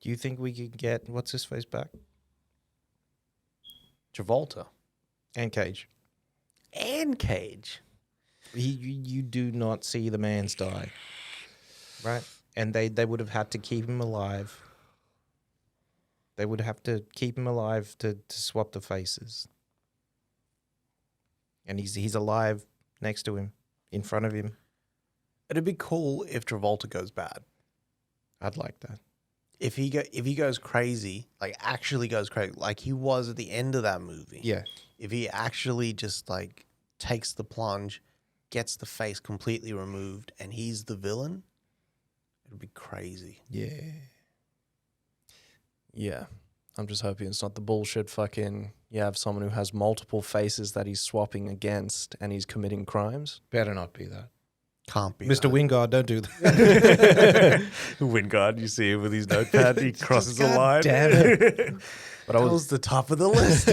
Do you think we could get what's his face back? Travolta. And Cage. And Cage. You do not see the man's die. Right? And they would have had to keep him alive. They would have to keep him alive to swap the faces. And he's alive next to him, in front of him. It'd be cool if Travolta goes bad. I'd like that. If he goes crazy, like actually goes crazy, like he was at the end of that movie. Yeah. If he actually just like takes the plunge, gets the face completely removed, and he's the villain, it'd be crazy. Yeah. Yeah. I'm just hoping it's not the bullshit fucking, you have someone who has multiple faces that he's swapping against and he's committing crimes. Better not be that. Can't be Mr. that. Wingard, don't do that. Wingard, you see him with his notepad, he crosses the line. Damn it. But I That was the top of the list.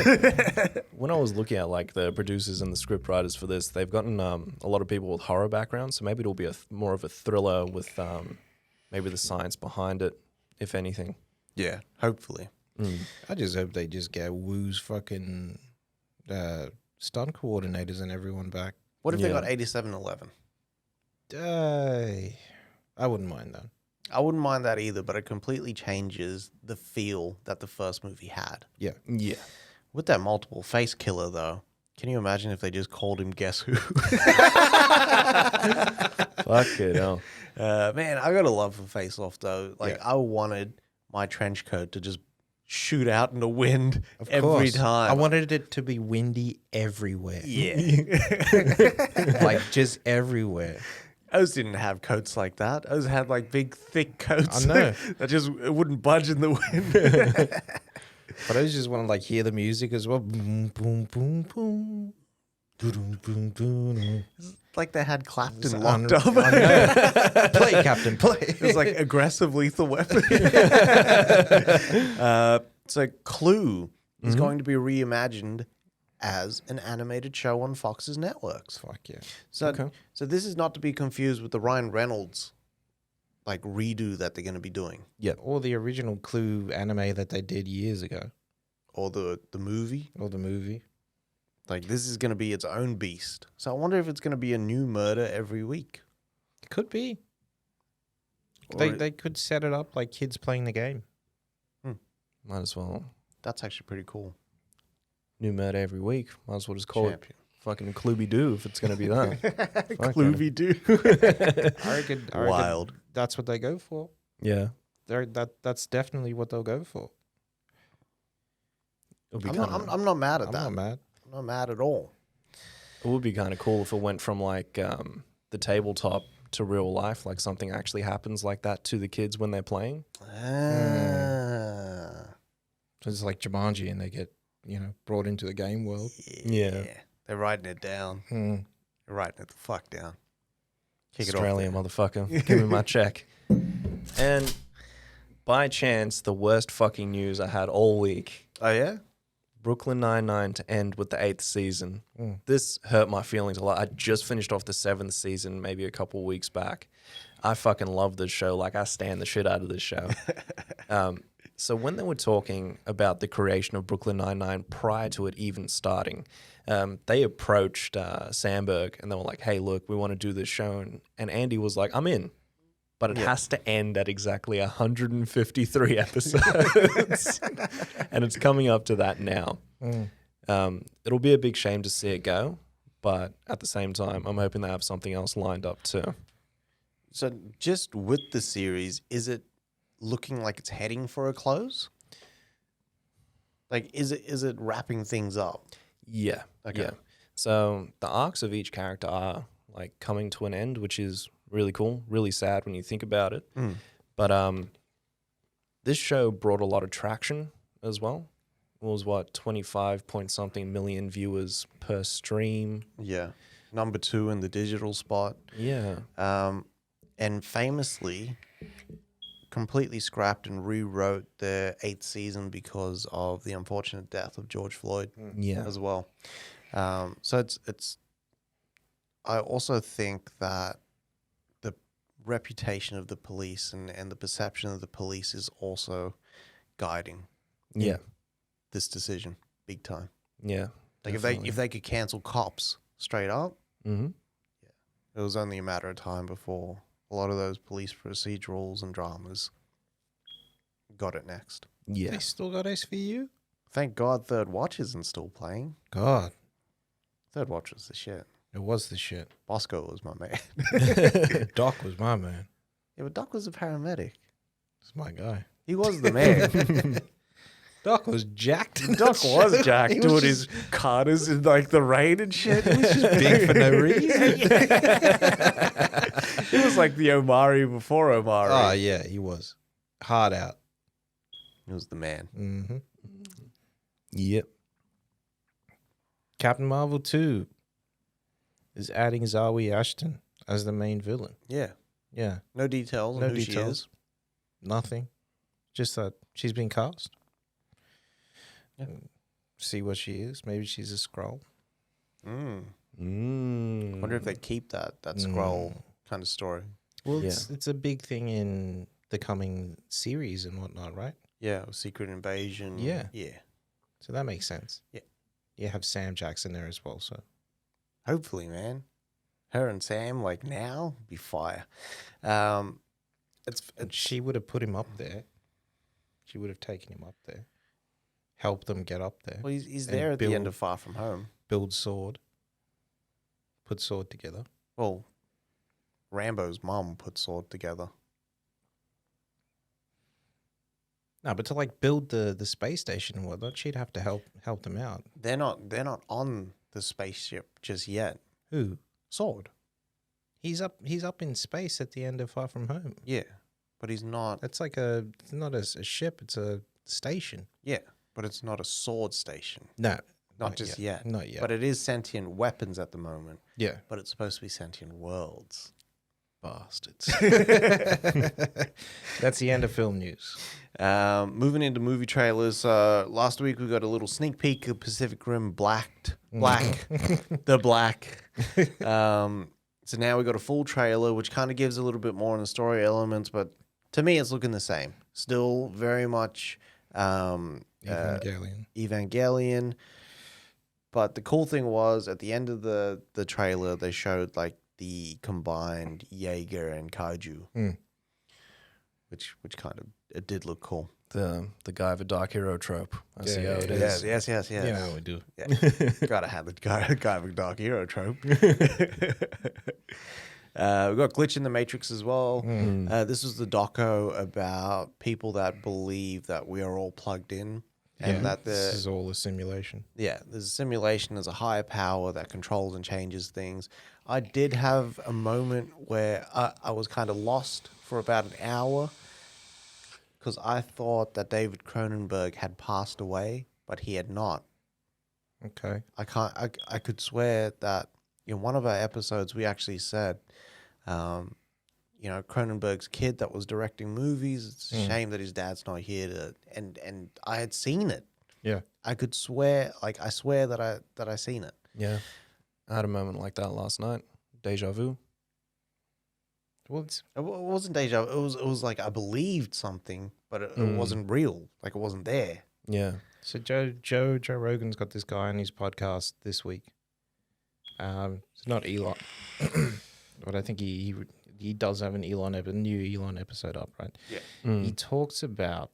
when I was looking at like the producers and the script writers for this, they've gotten a lot of people with horror backgrounds, so maybe it'll be more of a thriller with maybe the science behind it, if anything. Yeah, hopefully. I just hope they just get Wu's fucking stunt coordinators and everyone back. What if they Yeah. got 8711? I wouldn't mind that. I wouldn't mind that either, but it completely changes the feel that the first movie had. Yeah. Yeah. With that multiple face killer, though, can you imagine if they just called him Guess Who? Fuck it, hell. Man, I got a love for Face Off, though. Like, Yeah. I wanted my trench coat to just shoot out in the wind Of every course. time. I wanted it to be windy everywhere. Yeah. Like just everywhere. O's didn't have coats like that. O's had like big, thick coats. I know. that just it wouldn't budge in the wind. But I just want to like hear the music as well. Boom, boom, boom, boom. Boom, boom, boom. like they had Clapton It's locked I up. know. Play, Captain, play. It was like aggressive lethal weapon. So Clue is going to be reimagined as an animated show on Fox's networks. Fuck yeah. So, Okay. so this is not to be confused with the Ryan Reynolds like redo that they're going to be doing, Or the original Clue anime that they did years ago. or the movie. Or the movie. Like this is going to be its own beast. So I wonder if it's going to be a new murder every week. It could be. Or They could set it up like kids playing the game. Might as well. That's actually pretty cool. New murder every week. Might as well just call Champion. it fucking Cluby-Doo if it's going to be that. Cluby do. I reckon Wild. that's what they go for. Yeah. That's definitely what they'll go for. It'll be I'm not mad at I'm that. not mad. I'm not mad at all. It would be kind of cool if it went from like the tabletop to real life, like something actually happens like that to the kids when they're playing. So it's like Jumanji and they get, brought into the game world. Yeah. They're writing it down. Hmm. They're writing it the fuck down. Kick Australia, it off motherfucker. Give me my check. And by chance, the worst fucking news I had all week. there. Oh, yeah? Brooklyn Nine-Nine to end with the 8th season. Mm. This hurt my feelings a lot. I just finished off the 7th season maybe a couple weeks back. I fucking love this show. Like, I stand the shit out of this show. So when they were talking about the creation of Brooklyn Nine-Nine prior to it even starting, they approached Sandberg and they were like, hey, look, we want to do this show. And Andy was like, I'm in. But it has to end at exactly 153 episodes. And it's coming up to that now. It'll be a big shame to see it go. But at the same time, I'm hoping they have something else lined up too. So just with the series, is it looking like it's heading for a close? Like, is it wrapping things up? Yeah. Okay. Yeah. So the arcs of each character are like coming to an end, which is really cool, really sad when you think about it. But this show brought a lot of traction as well. It was 25 point something million viewers per stream. Yeah. Number 2 in the digital spot. Yeah. And famously completely scrapped and rewrote the 8th season because of the unfortunate death of George Floyd Yeah. as well. So it's I also think that the reputation of the police and the perception of the police is also guiding Yeah. this decision big time. Yeah. Like definitely. if they could cancel cops straight up, Mm-hmm. it was only a matter of time before a lot of those police procedurals and dramas got it next. Yeah. They still got SVU? Thank God Third Watch isn't still playing. God, Third Watch was the shit. it was the shit. Bosco was my man. Doc was my man. Yeah, but Doc was a paramedic. It's my guy. He was the man. Doc was jacked. Doc was Jack He was doing just his Carters in like the rain and shit. He was just big for no reason. He was like the Omari before Omari. Oh, yeah, he was. Hard out. He was the man. Mm-hmm. Yep. Captain Marvel 2 is adding Zawe Ashton as the main villain. Yeah. Yeah, No details on No who she details. is. nothing. Just that she's been cast. Yeah. See what she is. Maybe she's a Skrull. Wonder if they keep that scroll kind of story. Well, Yeah. it's a big thing in the coming series and whatnot, right? Yeah, Secret Invasion. Yeah. Yeah. So that makes sense. Yeah. You have Sam Jackson there as well, so. Hopefully, man. Her and Sam, like now, be fire. It's She would have put him up there. She would have taken him up there. Helped them get up there. well, he's And there at the end build- of Far From Home. Build sword. Put sword together. Well, Rambo's mom put sword together. No, but to like build the space station and whatnot, she'd have to help them out. They're not on the spaceship just yet. Who? Sword. He's up in space at the end of Far From Home. Yeah, but he's not. That's like it's not a ship, it's a station. Yeah, but it's not a sword station. No. Not just yet. Not yet. But it is sentient weapons at the moment. yeah. But it's supposed to be sentient worlds. Bastards. That's the end of film news. Moving into movie trailers. Last week we got a little sneak peek of Pacific Rim Black. The Black. So now we got a full trailer, which kind of gives a little bit more on the story elements, but to me, it's looking the same. Still very much Evangelion. But the cool thing was at the end of the trailer, they showed like the combined Jaeger and Kaiju, which kind of it did look cool. The guy of a dark hero trope. I see how it is. Yes. You know we do. Yeah. Gotta have the guy of a dark hero trope. We got Glitch in the Matrix as well. This was the doco about people that believe that we are all plugged in. And that this is all a simulation. Yeah, there's a simulation, there's a higher power that controls and changes things. I did have a moment where I was kind of lost for about an hour because I thought that David Cronenberg had passed away, but he had not. Okay. I could swear that in one of our episodes we actually said, Cronenberg's kid that was directing movies. It's a shame that his dad's not here to. And I had seen it. Yeah. I could swear, I swear that I seen it. Yeah. I had a moment like that last night. Deja vu. Well, It wasn't deja. It was like I believed something, but it wasn't real. Like it wasn't there. Yeah. so Joe Rogan's got this guy on his podcast this week. It's not Elon, but I think he does have a new Elon episode up, right? Yeah. He talks about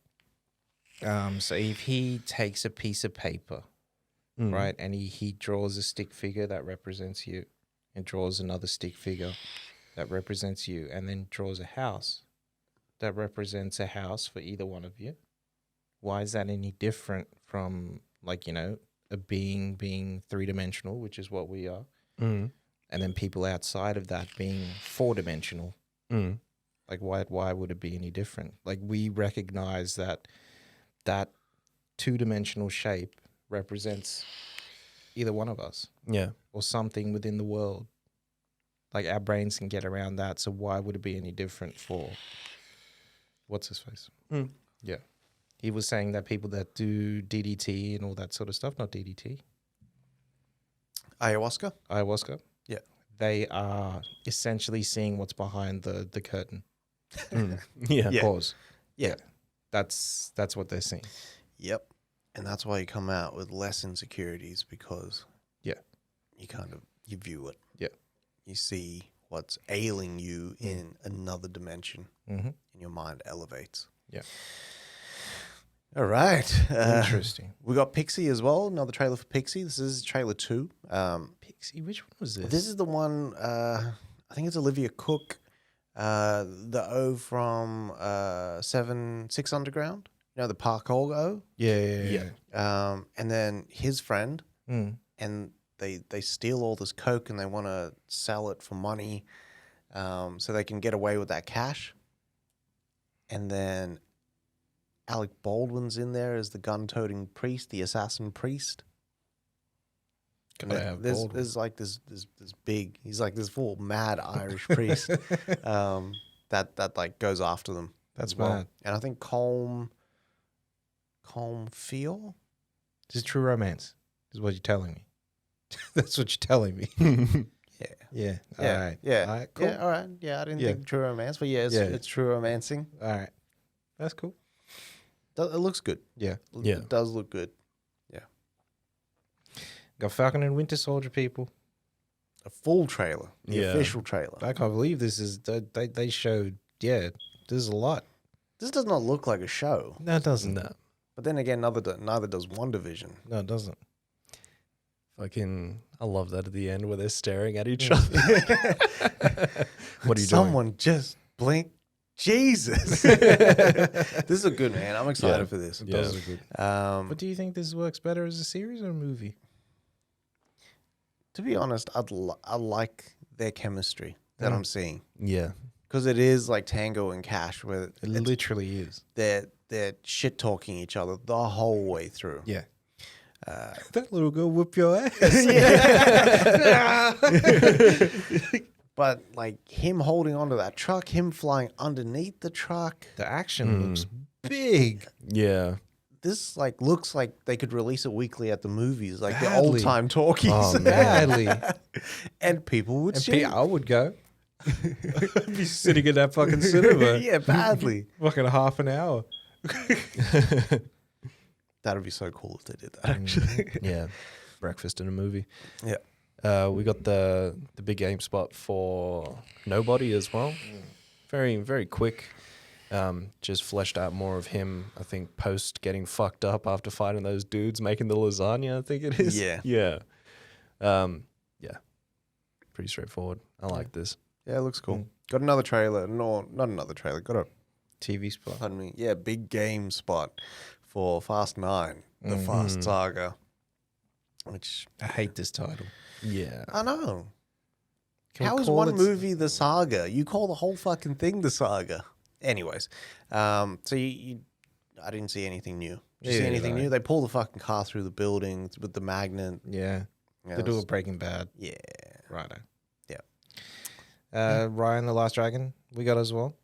so if he takes a piece of paper, right, and he draws a stick figure that represents you, and draws another stick figure that represents you, and then draws a house that represents a house for either one of you. Why is that any different from a being three-dimensional, which is what we are, and then people outside of that being four-dimensional? Like why would it be any different? Like we recognize that two-dimensional shape represents either one of us. Yeah. Or something within the world. Like our brains can get around that, so why would it be any different for what's his face? Yeah. He was saying that people that do DDT and all that sort of stuff, not DDT. Ayahuasca. Yeah. They are essentially seeing what's behind the curtain. Yeah. Pause. Yeah. That's what they're seeing. Yep. And that's why you come out with less insecurities because you view it. Yeah. You see what's ailing you in another dimension and your mind elevates. Yeah. All right. Interesting. We got Pixie as well. Another trailer for Pixie. This is trailer 2. Pixie, which one was this? This is the one, I think it's Olivia Cook, the O from 6 Underground. You know, the parkour O? Yeah. And then his friend, and they steal all this coke and they want to sell it for money so they can get away with that cash. And then Alec Baldwin's in there as the gun-toting priest, the assassin priest. And there's like this big, he's like this full mad Irish priest that like goes after them. That's as well. mad. And I think Colm Feel? This is true romance, is what you're telling me. That's what you're telling me. Yeah. All right. Yeah. All right, cool. Yeah, all right. Yeah, I didn't think true romance, but it's true romancing. All right. That's cool. It looks good. Yeah. It does look good. Yeah. Got Falcon and Winter Soldier, people. A full trailer. The Yeah. official trailer. I can't believe this is, they showed, this is a lot. This does not look like a show. No, it doesn't. No. But then again, neither does WandaVision. No, it doesn't. I love that at the end where they're staring at each other. What are you doing? Someone just blink. Jesus. This is a good, man. I'm excited for this. It does look good. But But do you think this works better as a series or a movie? to be honest, I like their chemistry that I'm seeing. Yeah. Because it is like Tango and Cash, where It literally is. they're shit talking each other the whole way through. Yeah. That little girl whoop your ass. But like him holding onto that truck, him flying underneath the truck, The action looks big. Yeah. this like looks like they could release it weekly at the movies, like the Badly. old time talkies. Oh, man. Badly. And people would see. I would go. I'd be sitting in that fucking cinema. Yeah, badly. Fucking half an hour. That'd be so cool if they did that. Actually, Yeah, breakfast in a movie. yeah. We got the big game spot for Nobody as well. Very, very quick. Just fleshed out more of him, I think, post getting fucked up after fighting those dudes making the lasagna, I think it is. Yeah. Yeah. Yeah. Pretty straightforward. I like this. Yeah, it looks cool. Got another trailer. No, not another trailer. Got a TV spot. pardon me. Yeah, big game spot for Fast 9, the Fast Saga. Which I hate this title. Yeah. I know. Can we How is call one it- movie the Saga? You call the whole fucking thing the Saga. Anyways, so I didn't see anything new. Did you see Neither anything did I. new? They pull the fucking car through the building with the magnet. Yeah. Yeah, They do a Breaking Bad. yeah. Righto. Yeah. Raya and the Last Dragon, we got as well.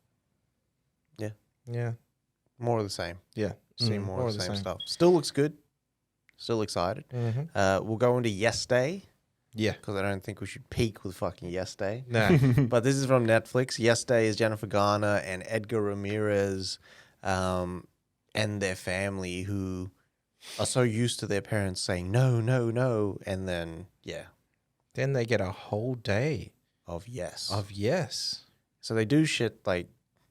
Yeah. Yeah. More of the same. Yeah. See more of the same stuff. Still looks good. Still excited. Mm-hmm. We'll go into Yes Day Yeah. because I don't think we should peak with fucking Yes Day. No. But this is from Netflix. Yes Day is Jennifer Garner and Edgar Ramirez and their family who are so used to their parents saying no, no, no. And then, yeah, Then they get a whole day of yes. of yes. So they do shit like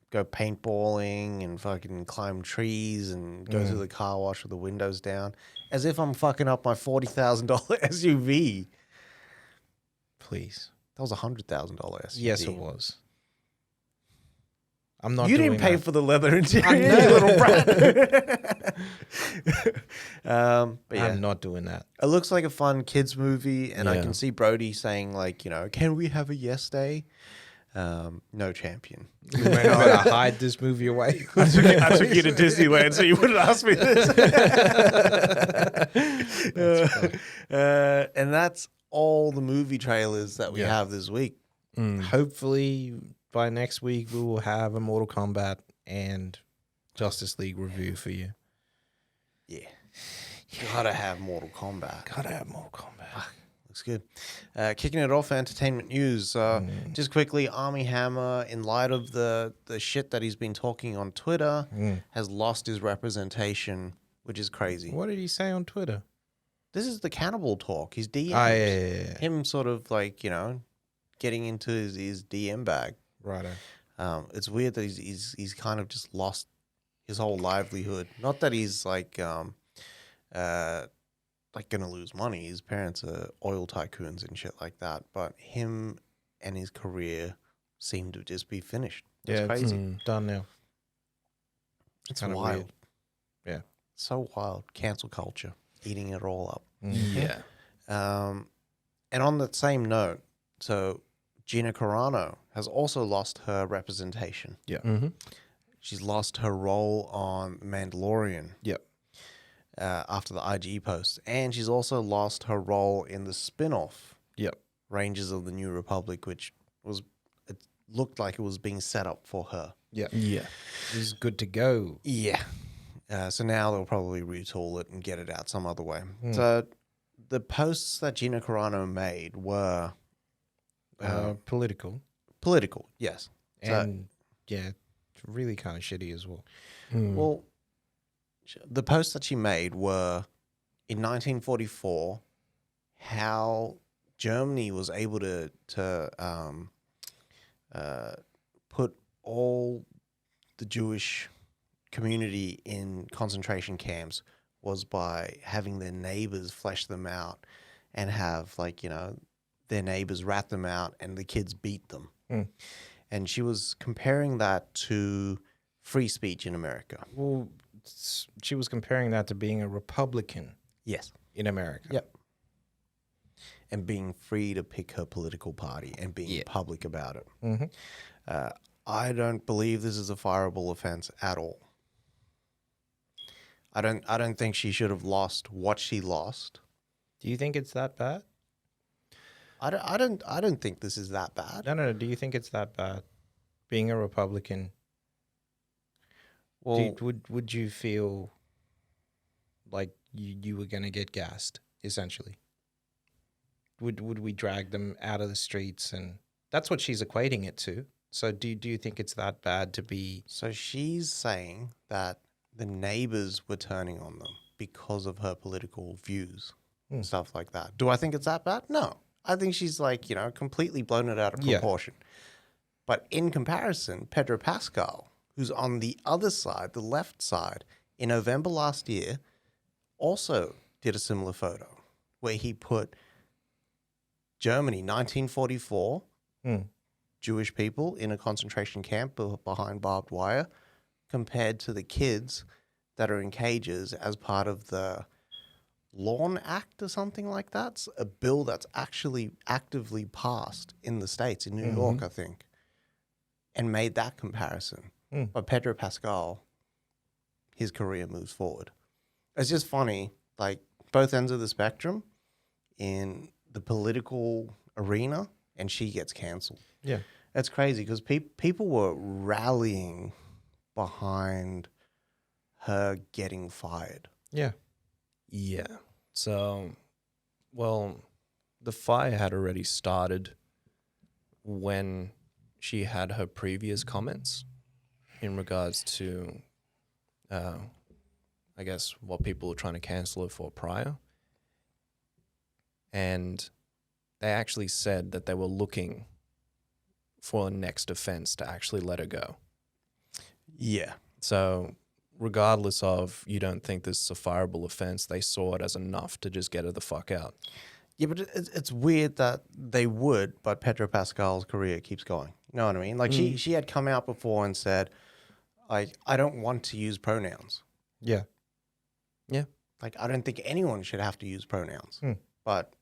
go paintballing and fucking climb trees and go through the car wash with the windows down as if I'm fucking up my $40,000 SUV. Please. That was a $100,000 SUV. Yes, it was. I'm not. You doing didn't pay that. for the leather interior, I you know. little brat. But yeah, I'm not doing that. it looks like a fun kids movie, and I Yeah. can see Brody saying like, can we have a yes day? No champion. We might not hide this movie away. I took you to Disneyland, so you wouldn't ask me this. And that's all the movie trailers that we Yeah. have this week. Hopefully, by next week, we will have a Mortal Kombat and Justice League review for you. Yeah, gotta have Mortal Kombat. Gotta have Mortal Kombat. Looks good. Kicking it off, entertainment news. Just quickly, Armie Hammer, in light of the shit that he's been talking on Twitter, has lost his representation, which is crazy. What did he say on Twitter? This is the cannibal talk. His DM. Yeah. Him sort of like, getting into his DM bag. Righto. It's weird that he's kind of just lost his whole livelihood. Not that he's like gonna lose money. His parents are oil tycoons and shit like that. But him and his career seem to just be finished. It's crazy. Done now. It's kinda wild. weird. Yeah. So wild. Cancel culture. Eating it all up. Yeah. And on that same note, so Gina Carano has also lost her representation. Yeah. Mm-hmm. She's lost her role on Mandalorian. Yep. After the IG post. And she's also lost her role in the spin-off Yep. Rangers of the New Republic, which it looked like it was being set up for her. Yeah. Yeah. This is good to go. Yeah. So now they'll probably retool it and get it out some other way. So the posts that Gina Carano made were Political. political, yes. And yeah, it's really kind of shitty as well. Well, the posts that she made were in 1944, how Germany was able to put all the Jewish community in concentration camps was by having their neighbors flesh them out and have their neighbors rat them out and the kids beat them. And she was comparing that to free speech in America. Well, she was comparing that to being a Republican Yes. in America. Yep. And being free to pick her political party and being public about it. Mm-hmm. I don't believe this is a fireable offense at all. I don't think she should have lost what she lost. Do you think it's that bad? I don't think this is that bad. No. Do you think it's that bad? Being a Republican, Well, would you feel like you were going to get gassed, essentially? Would we drag them out of the streets? And that's what she's equating it to. So do you think it's that bad to be... So she's saying that the neighbors were turning on them because of her political views and stuff like that. Do I think it's that bad? No. I think she's like, completely blown it out of proportion. But in comparison, Pedro Pascal, who's on the other side, the left side, in November last year, also did a similar photo where he put Germany, 1944, Jewish people in a concentration camp behind barbed wire, compared to the kids that are in cages as part of the Lawn Act or something like that. It's a bill that's actually actively passed in the States, in New York, I think, and made that comparison. But Pedro Pascal, his career moves forward. It's just funny, like both ends of the spectrum in the political arena, and she gets cancelled. Yeah. It's crazy because people were rallying behind her getting fired. Yeah. Yeah. So, well, the fire had already started when she had her previous comments in regards to, I guess, what people were trying to cancel her for prior. And they actually said that they were looking for a next offense to actually let her go. Yeah. So regardless of you don't think this is a fireable offense, they saw it as enough to just get her the fuck out. Yeah, but it's weird that they would, but Pedro Pascal's career keeps going. You know what I mean? Like she had come out before and said, I don't want to use pronouns. Yeah. Yeah. Like I don't think anyone should have to use pronouns. But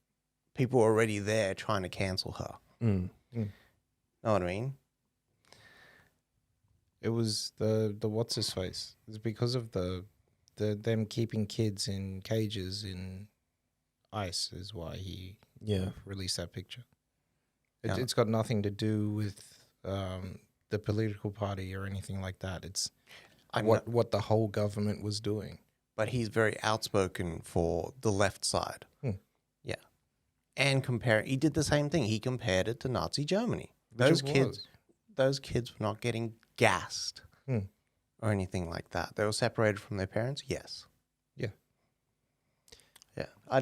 people were already there trying to cancel her. Know what I mean? It was the what's his face. It's because of the them keeping kids in cages in ice is why he released that picture. It's got nothing to do with the political party or anything like that. It's what the whole government was doing. But he's very outspoken for the left side. Yeah. And he did the same thing. He compared it to Nazi Germany. Those kids were not getting gassed or anything like that. They were separated from their parents. Yes. Yeah. Yeah. I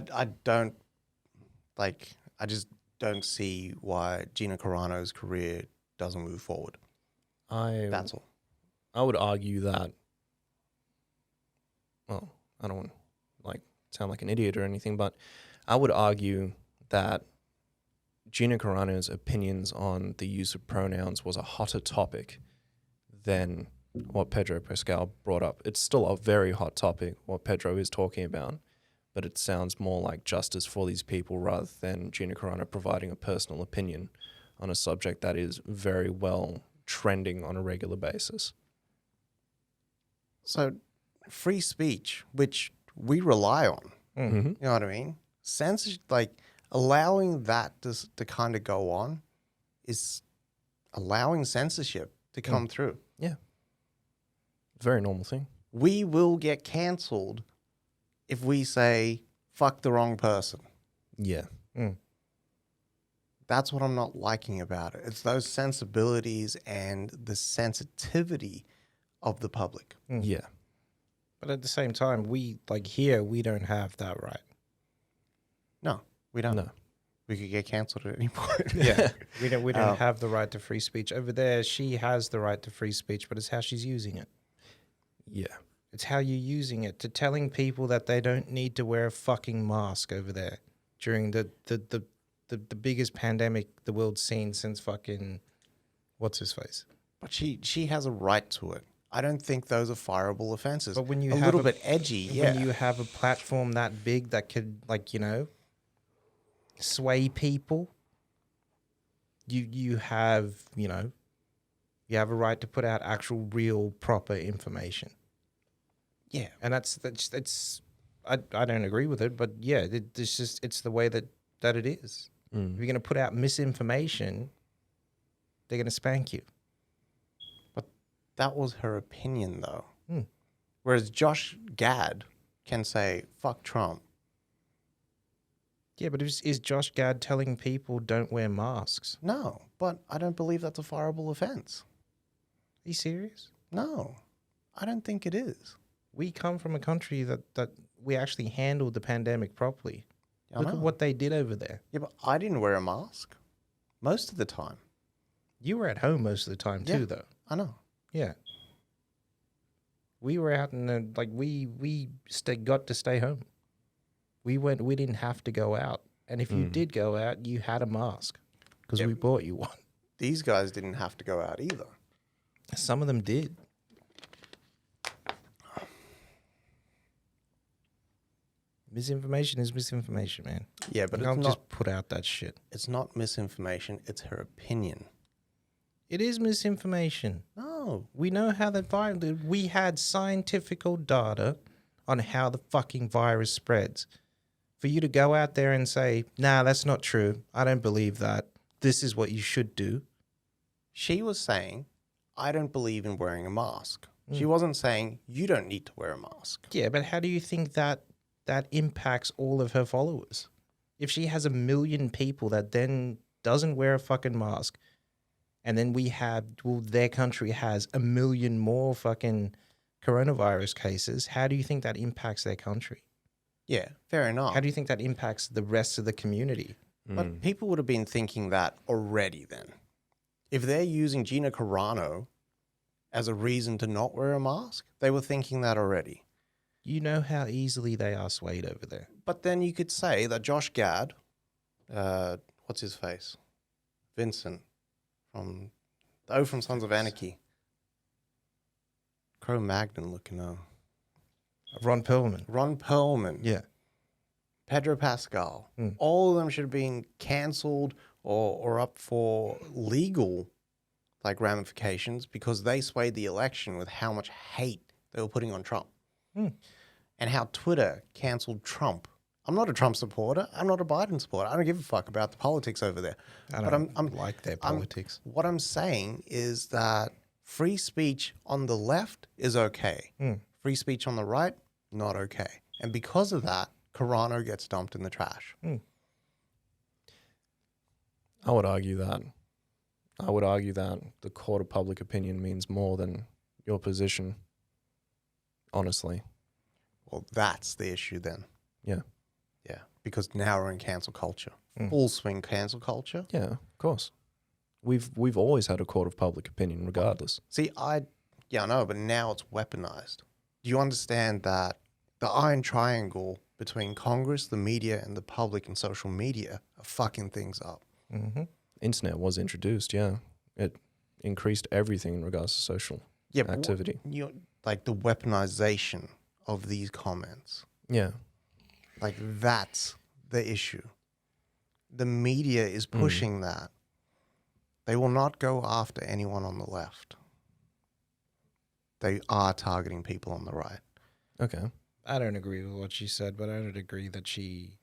just don't see why Gina Carano's career doesn't move forward. That's all. I would argue that, well, I don't want to sound like an idiot or anything, but I would argue that Gina Carano's opinions on the use of pronouns was a hotter topic than what Pedro Pascal brought up. It's still a very hot topic, what Pedro is talking about, but it sounds more like justice for these people rather than Gina Carano providing a personal opinion on a subject that is very well trending on a regular basis. So free speech, which we rely on, you know what I mean? Censorship, allowing that to kind of go on is allowing censorship to come through. Yeah. Very normal thing. We will get cancelled if we say, fuck the wrong person. Yeah. That's what I'm not liking about it. It's those sensibilities and the sensitivity of the public. Yeah. But at the same time, we don't have that right. No, we don't. No. We could get cancelled at any point. Yeah. we don't have the right to free speech. Over there, she has the right to free speech, but it's how she's using it. Yeah. It's how you're using it to telling people that they don't need to wear a fucking mask over there during the biggest pandemic the world's seen since fucking what's his face. But she has a right to it. I don't think those are fireable offenses. But when you a have little bit edgy, when you have a platform that big that could sway people, you have a right to put out actual, real, proper information. Yeah, and that's I don't agree with it, but yeah, it's the way that it is. If you're going to put out misinformation, they're going to spank you. But that was her opinion, though. Whereas Josh Gad can say, fuck Trump. Yeah, but is Josh Gad telling people don't wear masks? No, but I don't believe that's a fireable offense. Are you serious? No, I don't think it is. We come from a country that we actually handled the pandemic properly. I Look know. at what they did over there. Yeah, but I didn't wear a mask most of the time. You were at home most of the time too, Yeah. though. I know. Yeah. We were out in the, like, we got to stay home. We didn't have to go out. And if you did go out, you had a mask because Yep. we bought you one. These guys didn't have to go out either. Some of them did. Misinformation is misinformation, man. Yeah, but You it's can't not, just put out that shit. it's not misinformation. It's her opinion. It is misinformation. No. We know how the virus. We had scientific data on how the fucking virus spreads. For you to go out there and say, "Nah, that's not true. I don't believe that. This is what you should do." She was saying, I don't believe in wearing a mask. She wasn't saying, you don't need to wear a mask. Yeah, but how do you think that impacts all of her followers? If she has 1 million people that then doesn't wear a fucking mask, and then their country has 1 million more fucking coronavirus cases, how do you think that impacts their country? Yeah, fair enough. How do you think that impacts the rest of the community? But people would have been thinking that already then. If they're using Gina Carano as a reason to not wear a mask, they were thinking that already. You know how easily they are swayed over there. But then you could say that Josh Gad, what's his face? Vincent from Sons of Anarchy. Cro-Magnon looking Ron Perlman. Ron Perlman. Yeah. Pedro Pascal. All of them should have been cancelled or up for legal ramifications because they swayed the election with how much hate they were putting on Trump. And how Twitter cancelled Trump. I'm not a Trump supporter. I'm not a Biden supporter. I don't give a fuck about the politics over there. I don't like their politics. What I'm saying is that free speech on the left is okay. Free speech on the right, not okay. And because of that, Carano gets dumped in the trash. I would argue that. The court of public opinion means more than your position, honestly. Well, that's the issue then. Yeah. Yeah. Because now we're in cancel culture. Full swing cancel culture. Yeah, of course. We've always had a court of public opinion regardless. See, I know, but now it's weaponized. Do you understand that the iron triangle between Congress, the media, and the public and social media are fucking things up? Internet was introduced, yeah. It increased everything in regards to social activity. Like the weaponization of these comments. Yeah. Like that's the issue. The media is pushing that. They will not go after anyone on the left. They are targeting people on the right. Okay. I don't agree with what she said, but I don't agree that she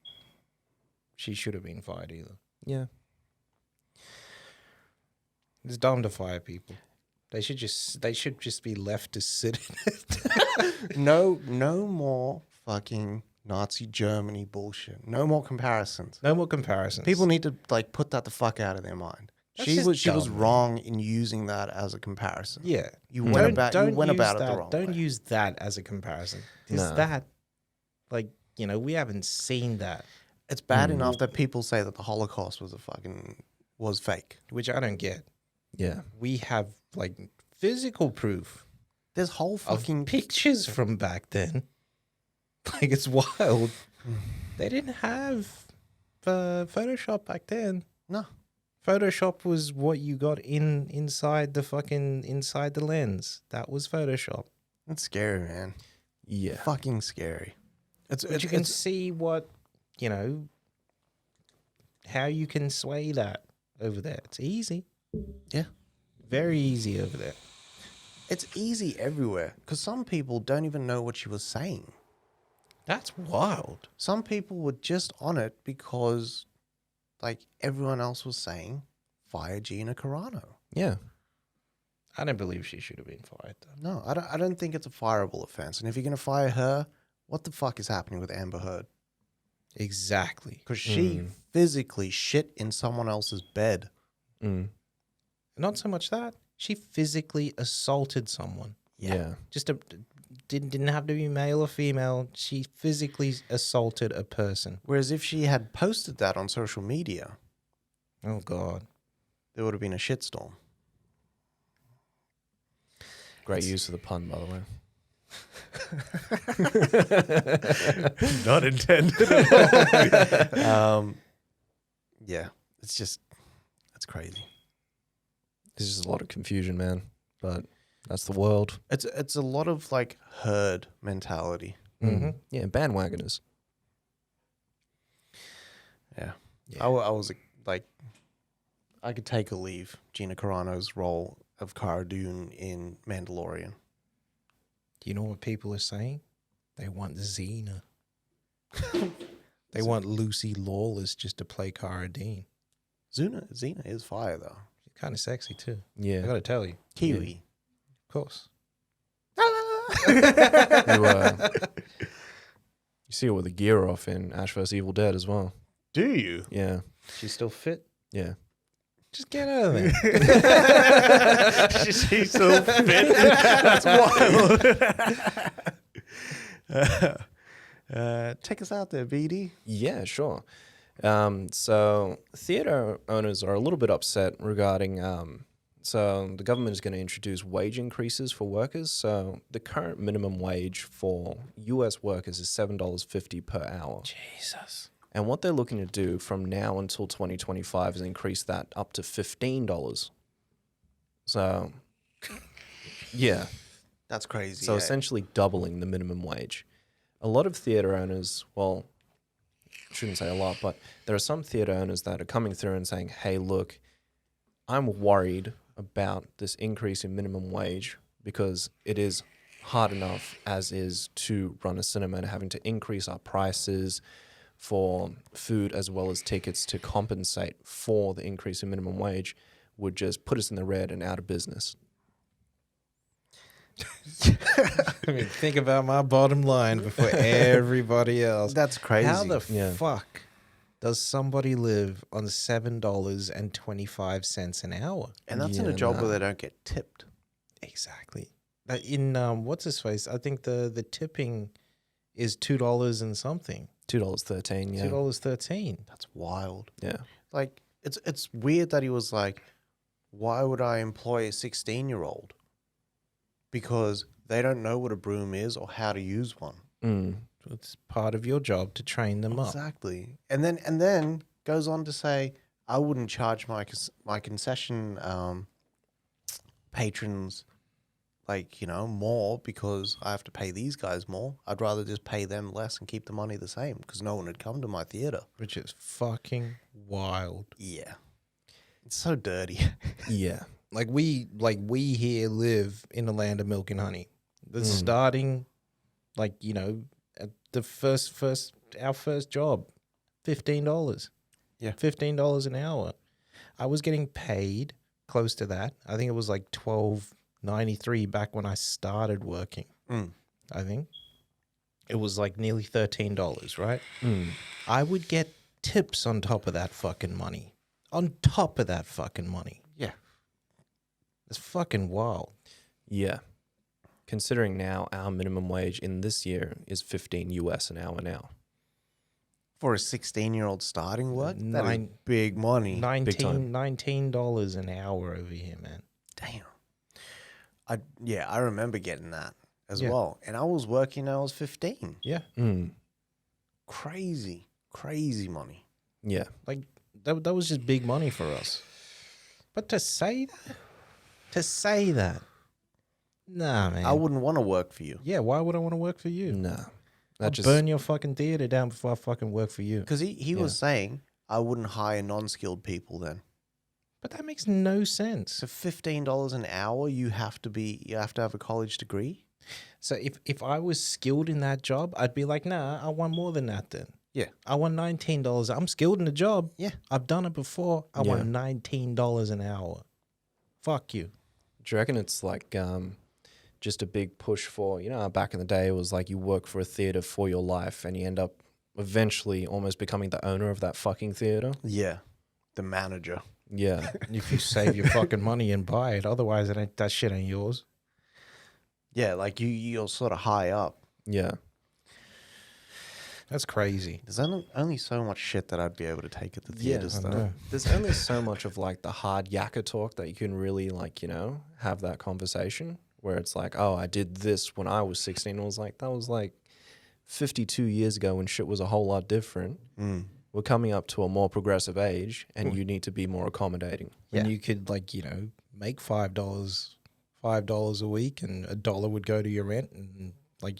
should have been fired either. Yeah. It's dumb to fire people. They should just be left to sit in it. No more fucking Nazi Germany bullshit. No more comparisons. No more comparisons. People need to put that the fuck out of their mind. That's She just was dumb, wrong in using that as a comparison. Yeah. You went about it the wrong Don't way. use that as a comparison. Because No. that, we haven't seen that, It's bad enough that people say that the Holocaust was fake. which I don't get. Yeah. We have, physical proof There's whole of fucking pictures from back then. It's wild. They didn't have Photoshop back then. No. Photoshop was what you got inside the lens. That was Photoshop. It's scary, man. Yeah. Fucking scary. But you can see what, how you can sway that over there. It's easy. Yeah. Very easy over there. It's easy everywhere because some people don't even know what she was saying. That's wild. Some people were just on it because, everyone else was saying, fire Gina Carano. Yeah. I don't believe she should have been fired, though. No, I don't think it's a fireable offense. And if you're going to fire her, what the fuck is happening with Amber Heard? Exactly. Because she physically shit in someone else's bed. Not so much that. She physically assaulted someone. Yeah. Didn't have to be male or female. She physically assaulted a person. Whereas if she had posted that on social media, Oh, God. there would have been a shitstorm. Great use of the pun, by the way. Not intended. Yeah, it's crazy. There's just a lot of confusion, man. But that's the world. It's a lot of like herd mentality. Yeah, bandwagoners. Yeah. I was like, I could take or leave Gina Carano's role of Cara Dune in Mandalorian. You know what people are saying? They want Xena. They want Lucy Lawless just to play Cara Dune. Xena is fire though. She's kind of sexy too. Yeah. I gotta tell you. Kiwi. Of course. You see her with the gear off in Ash vs. Evil Dead as well. Do you? Yeah. She's still fit. Yeah. Just get out of there. She's so fit. That's wild. Take us out there, BD. Yeah, sure. So theater owners are a little bit upset regarding, so the government is going to introduce wage increases for workers. So the current minimum wage for US workers is $7.50 per hour. Jesus. And what they're looking to do from now until 2025 is increase that up to $15. So, yeah. That's crazy. So essentially doubling the minimum wage. A lot of theater owners, well, shouldn't say a lot, but there are some theater owners that are coming through and saying, hey, look, I'm worried about this increase in minimum wage because it is hard enough as is to run a cinema and having to increase our prices for food as well as tickets to compensate for the increase in minimum wage would just put us in the red and out of business. I mean, think about my bottom line before everybody else. That's crazy. How the Yeah. fuck does somebody live on $7.25 an hour? And that's in a job where they don't get tipped. Exactly. In what's his face? I think the tipping is $2 and something. $2.13, yeah. $2.13. That's wild. Yeah. Like, it's weird that he was like, why would I employ a 16-year-old? Because they don't know what a broom is or how to use one. It's part of your job to train them up. Exactly. And then goes on to say, I wouldn't charge my concession patrons more because I have to pay these guys more. I'd rather just pay them less and keep the money the same because no one would come to my theater. Which is fucking wild. Yeah. It's so dirty. Yeah. Like we here live in the land of milk and honey. The starting, at the our first job, $15. Yeah. $15 an hour. I was getting paid close to that. I think it was like $12.93 back when I started working. I think it was like nearly $13, right? I would get tips on top of that fucking money. On top of that fucking money. Yeah. It's fucking wild. Yeah. Considering now our minimum wage in this year is $15 US an hour now. For a 16-year-old starting work, that is Nine- big money. $19 an hour over here, man. Damn. I remember getting that as Yeah. well. And I was working when I was 15. Yeah. Crazy money. Yeah. Like, that was just big money for us. But to say that, nah, man. I wouldn't want to work for you. Yeah, why would I want to work for you? Nah. I'll That burn your fucking theater down before I fucking work for you. Because he was saying I wouldn't hire non-skilled people then. But that makes no sense. So $15 an hour, you have to have a college degree? So if I was skilled in that job, I'd be like, nah, I want more than that then. Yeah. I want $19. I'm skilled in the job. Yeah. I've done it before. I Yeah. want $19 an hour. Fuck you. Do you reckon it's like just a big push for, back in the day, it was like you work for a theater for your life and you end up eventually almost becoming the owner of that fucking theater. Yeah. The manager. Yeah. If you save your fucking money and buy it, otherwise that shit ain't yours. Yeah, like you're sort of high up. Yeah. That's crazy. There's only so much shit that I'd be able to take at the Yeah, theaters, I though. know. There's only so much of like the hard yakka talk that you can really like, have that conversation where it's like, oh, I did this when I was 16. It was like, that was like 52 years ago when shit was a whole lot different. We're coming up to a more progressive age and you need to be more accommodating. When you could make $5 a week and $1 would go to your rent and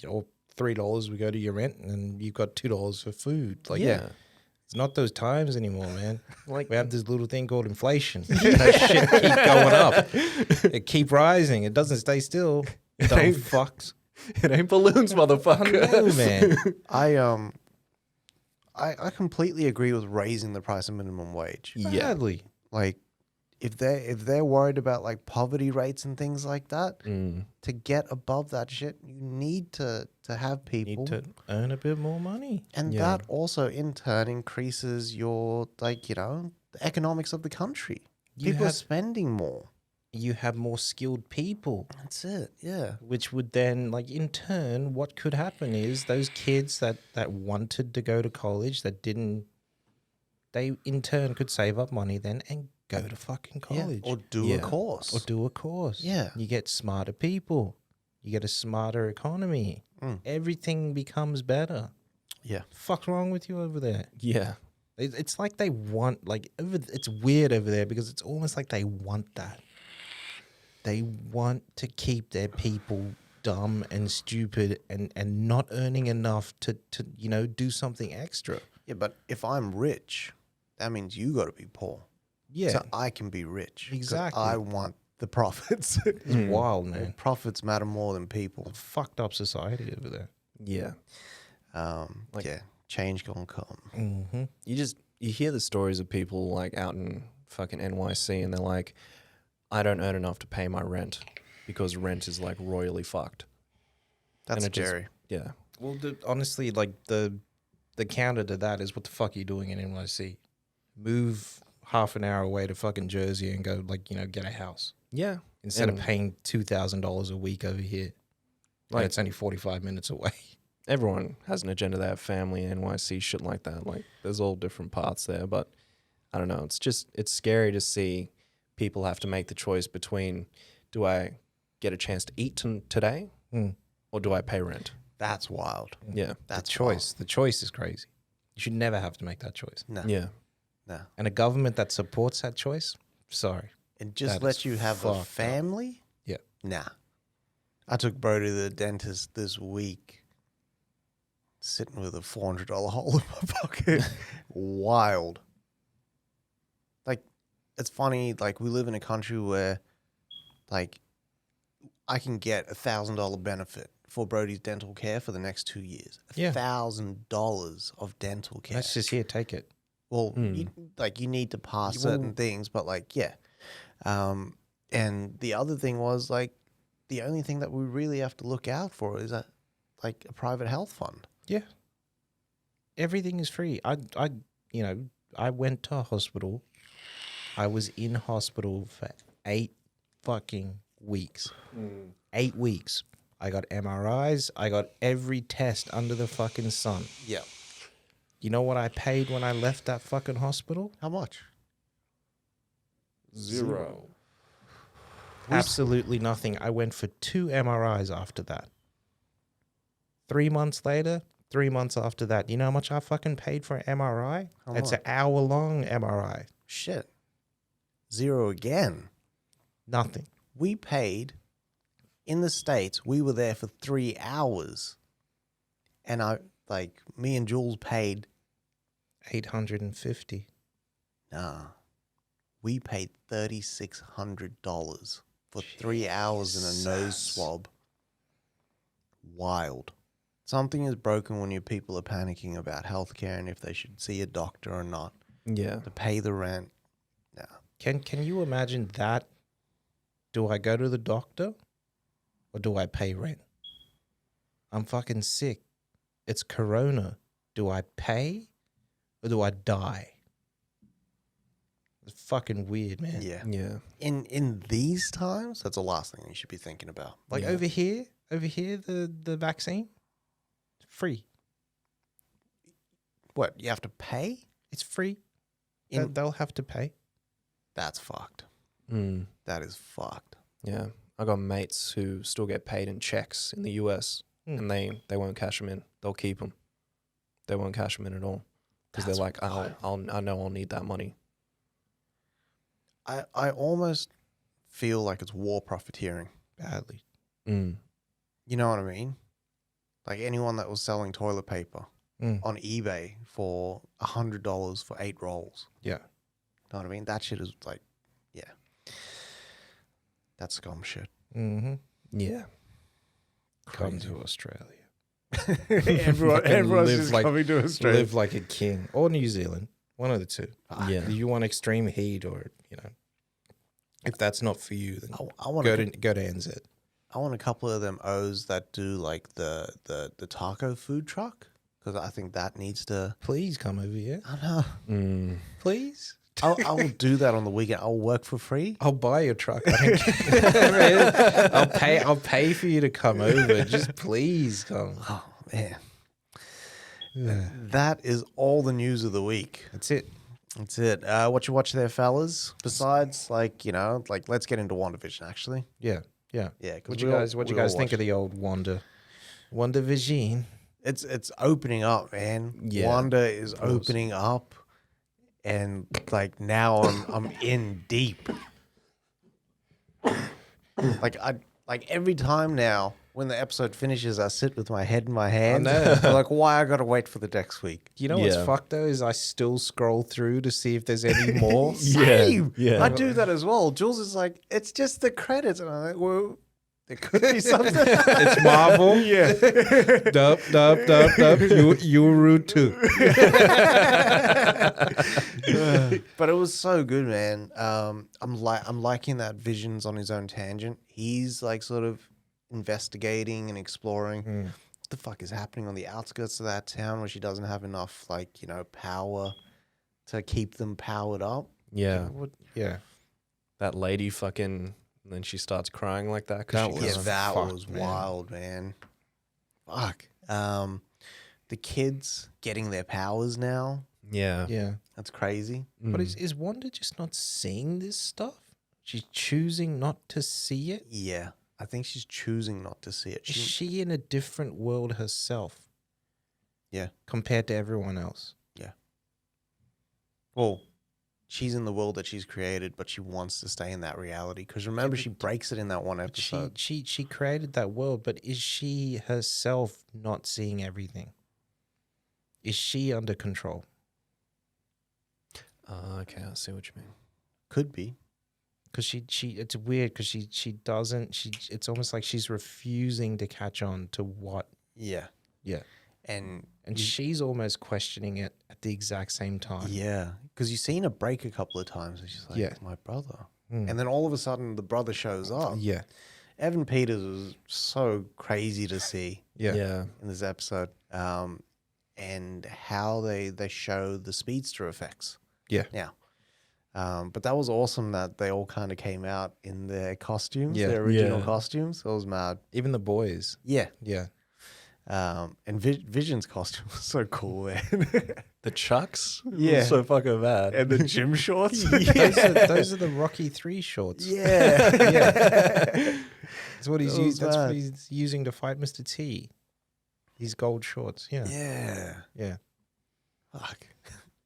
or $3 would go to your rent and you've got $2 for food. It's not those times anymore, man. We have this little thing called inflation. That shit keep going up. It keep rising. It doesn't stay still. Dumb fucks. It ain't balloons, motherfucker. I know, man. I completely agree with raising the price of minimum wage. Badly. Like, if they're worried about like poverty rates and things like that, to get above that shit, you need to have people Need to earn a bit more money. and that also in turn increases your the economics of the country. People are spending more. You have more skilled people. That's it. Yeah. Which would then, in turn, what could happen is those kids that wanted to go to college that didn't, they in turn could save up money then and go to fucking college. Or do a course. Or do a course. Yeah. You get smarter people. You get a smarter economy. Everything becomes better. Yeah. Fuck's wrong with you over there? Yeah. It's like they want, it's weird over there because it's almost like they want that. They want to keep their people dumb and stupid and not earning enough to do something extra. Yeah, but if I'm rich, that means you got to be poor. Yeah. So I can be rich. 'Cause Exactly. I want the profits. It's wild, man. Profits matter more than people. Fucked up society over there. Yeah. Change gonna come. Mm-hmm. You hear the stories of people out in fucking NYC and they're like, I don't earn enough to pay my rent because rent is royally fucked. That's And it just- scary. Yeah. Well, honestly, the counter to that is what the fuck are you doing in NYC? Move half an hour away to fucking Jersey and go get a house Yeah. instead of And paying $2,000 a week over here. Like- It's only 45 minutes away. Everyone has an agenda. They have family, NYC, shit like that. There's all different parts there, but I don't know. It's scary to see people have to make the choice between, do I get a chance to eat today or do I pay rent? That's wild. Yeah. That's The choice. The choice is crazy. You should never have to make that choice. No. Yeah. No. And a government that supports that choice, sorry. And just That let is you have fucked a up. family? Yeah. Nah. I took bro to the dentist this week, sitting with a $400 hole in my pocket. Wild. It's funny, we live in a country where, I can get $1,000 benefit for Brody's dental care for the next 2 years. Yeah. $1,000 of dental care. That's just here, take it. Well, you need to pass certain things, but yeah. And the other thing was the only thing that we really have to look out for is a private health fund. Yeah. Everything is free. I went to a hospital. I was in hospital for 8 fucking weeks. 8 weeks. I got MRIs. I got every test under the fucking sun. Yeah. You know what I paid when I left that fucking hospital? How much? Zero. Absolutely nothing. I went for 2 MRIs after that. 3 months later, 3 months after that. You know how much I fucking paid for an MRI? How It's much? an hour-long MRI. Shit. Zero again. Nothing. We paid in the States, we were there for 3 hours. And me and Jules paid, $850. nah, we paid $3,600 for 3 hours in a nose swab. Wild. Something is broken when your people are panicking about healthcare and if they should see a doctor or not. Yeah. To pay the rent. Nah. Can you imagine that? Do I go to the doctor? or do I pay rent? I'm fucking sick. It's Corona. Do I pay or do I die? It's fucking weird, man. Yeah. Yeah. In these times, that's the last thing you should be thinking about. Like over here, the vaccine, free. What, you have to pay? It's free. In- They'll have to pay. That's fucked. Mm. That is fucked. Yeah. I got mates who still get paid in checks in the US and they won't cash them in. They'll keep them. They won't cash them in at all because they're like, I know I'll need that money. I almost feel like it's war profiteering. Badly. Mm. You know what I mean? Like anyone that was selling toilet paper on eBay for $100 for 8 rolls. Yeah. Know what I mean? That shit is like, yeah. That's scum shit. Mm-hmm. Yeah. Come to Australia. Everyone's live just like- coming to Australia. Live like a king. Or New Zealand. One of the two. Yeah. You want extreme heat or, if that's not for you, then I want go to NZ. I want a couple of them O's that do like the taco food truck because I think that needs to. Please come over here. I know. Mm. Please. I will do that on the weekend. I'll work for free. I'll buy your truck. I don't care. I'll pay for you to come over. Just please come. Oh man, Yeah. that is all the news of the week. That's it. That's it. What you watch there, fellas? Besides, let's get into WandaVision. Actually, Yeah. Yeah. yeah. 'cause What you guys think of the old Wanda Vision? It's opening up, man. Yeah, Wanda is opening up, and like now I'm in deep. Like every time now when the episode finishes, I sit with my head in my hand. know. I'm like, why I gotta wait for the next week? You know what's Yeah. fucked though is I still scroll through to see if there's any more. Same. yeah. I do that as well. Jules is like, it's just the credits, and I'm like, well, there could be something. It's Marvel. Yeah. Dub. You rude too. But it was so good, man. I'm liking that Vision's on his own tangent. He's like sort of investigating and exploring what the fuck is happening on the outskirts of that town where she doesn't have enough power to keep them powered up. Yeah. Yeah. That lady fucking, and then she starts crying like that. That Cause was- she Yeah, goes, that fucked, was man. wild, man. Fuck. The kids getting their powers now. yeah. Yeah. That's crazy. But is Wanda just not seeing this stuff? She's choosing not to see it? Yeah. I think she's choosing not to see it. Is she in a different world herself? Yeah. Compared to everyone else? Well, she's in the world that she's created, but she wants to stay in that reality. Because remember, she breaks it in that one episode. She created that world, but is she herself not seeing everything? Is she under control? Okay, I see what you mean. Could be. Because she it's weird because she doesn't it's almost like she's refusing to catch on to what. Yeah. Yeah. And She's almost questioning it at the exact same time. yeah, because you've seen her break a couple of times, and she's like, Yeah. "My brother," Mm. and then all of a sudden the brother shows up. Yeah. Evan Peters was so crazy to see Yeah. Yeah. in this episode, and how they show the speedster effects. Yeah. Now, but that was awesome that they all kind of came out in their costumes, Yeah. their original Yeah. costumes. It was mad. Even the boys. Yeah. Yeah. And Vision's costume was so cool, man. The Chucks? Yeah. So fucking bad. And the gym shorts. Those are the Rocky 3 shorts. Yeah. That's what he's That was using. That's what mad. he's using to fight Mr. T. These gold shorts. Yeah. Yeah. Yeah. Fuck.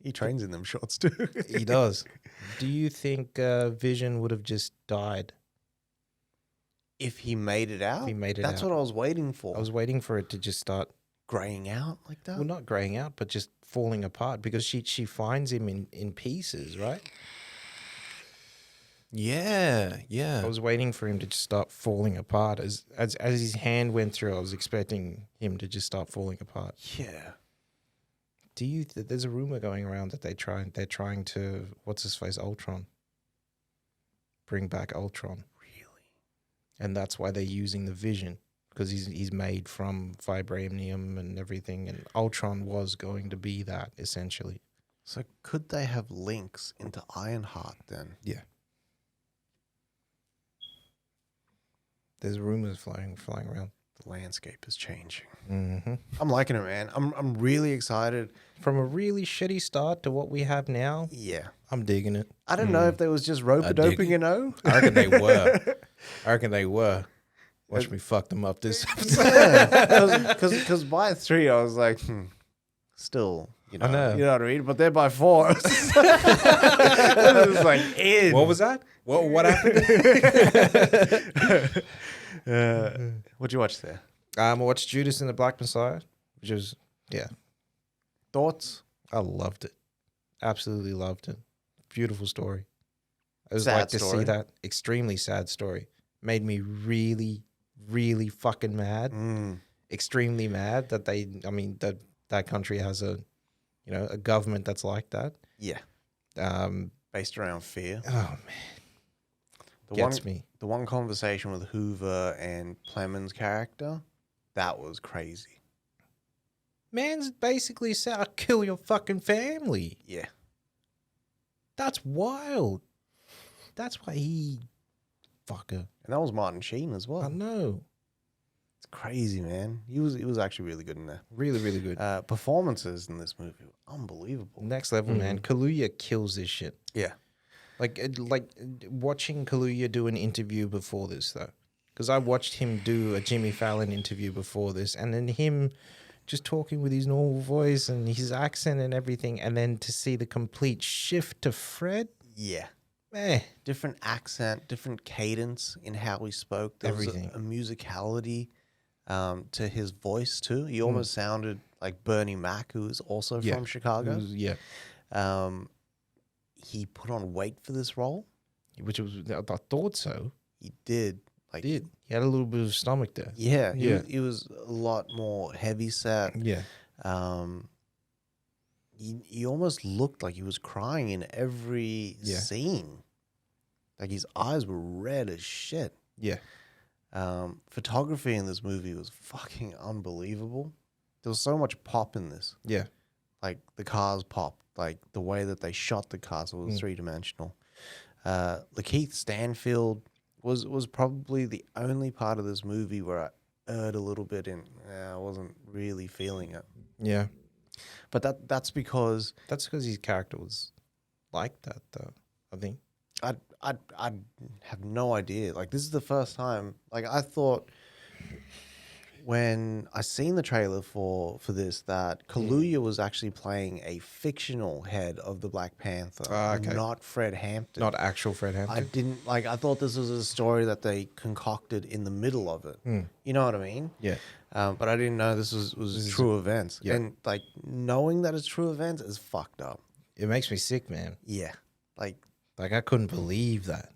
He trains in them shorts too. He does. Do you think Vision would have just died? If he made it out, If he made it that's out. what I was waiting for. I was waiting for it to just start, graying out like that. well, not graying out, but just falling apart because she finds him in pieces, right? Yeah. I Yeah. was waiting for him to just start falling apart. As his hand went through, I was expecting him to just start falling apart. Yeah. Do you? There's a rumor going around that they're trying to what's his face Ultron. Bring back Ultron. Really? And that's why they're using the Vision, because he's made from vibranium and everything, and Ultron was going to be that, essentially. So could they have links into Ironheart then? Yeah. There's rumors flying around. The landscape is changing. Mm-hmm. I'm liking it, man. I'm really excited. From a really shitty start to what we have now, Yeah. I'm digging it. I don't know if there was just rope-a-doping, you know? I reckon they were. Watch me fuck them up this episode. Because by 3, I was like, still, you know, I know. you know what I mean? But then by 4, it was like, in. What was that? What happened? What'd you watch there? I watched Judas and the Black Messiah, which was, Thoughts? I loved it. Absolutely loved it. Beautiful story. I was Sad like to story. see that extremely sad story. Made me really, really fucking mad. Extremely mad that that country has a government that's like that. Yeah. Based around fear. Oh man, gets me. The one conversation with Hoover and Clemens' character, that was crazy. Man's basically said, "I'll kill your fucking family." Yeah. That's wild. That's why he fucker. And that was Martin Sheen as well. I know. It's crazy, man. He was actually really good in there. Really, really good. Performances in this movie were unbelievable. Next level, man. Kaluuya kills this shit. Yeah. Like watching Kaluuya do an interview before this, though. Because I watched him do a Jimmy Fallon interview before this, and then him just talking with his normal voice and his accent and everything, and then to see the complete shift to Fred, Yeah. man. Different accent, different cadence in how he spoke. There Everything. was a musicality to his voice too. He almost sounded like Bernie Mac, who is also from Chicago. Yeah. He put on weight for this role. Which was, I thought so. He did. He had a little bit of stomach there. Yeah. Yeah. He was a lot more heavy set. Yeah. He almost looked like he was crying in every scene. Like his eyes were red as shit. Yeah. Photography in this movie was fucking unbelievable. There was so much pop in this. Yeah. Like the cars popped. Like the way that they shot the cars was 3-dimensional. Lakeith Stanfield was probably the only part of this movie where I erred a little bit in. I wasn't really feeling it. Yeah. But that's because his character was like that, though, I think. I have no idea. Like, this is the first time. Like, I thought when I seen the trailer for this that Kaluuya was actually playing a fictional head of the Black Panther, not Fred Hampton. Not actual Fred Hampton. I thought this was a story that they concocted in the middle of it. You know what I mean? Yeah. But I didn't know this was true events. Yeah. And like knowing that it's true events is fucked up. It makes me sick, man. Yeah. Like I couldn't believe that.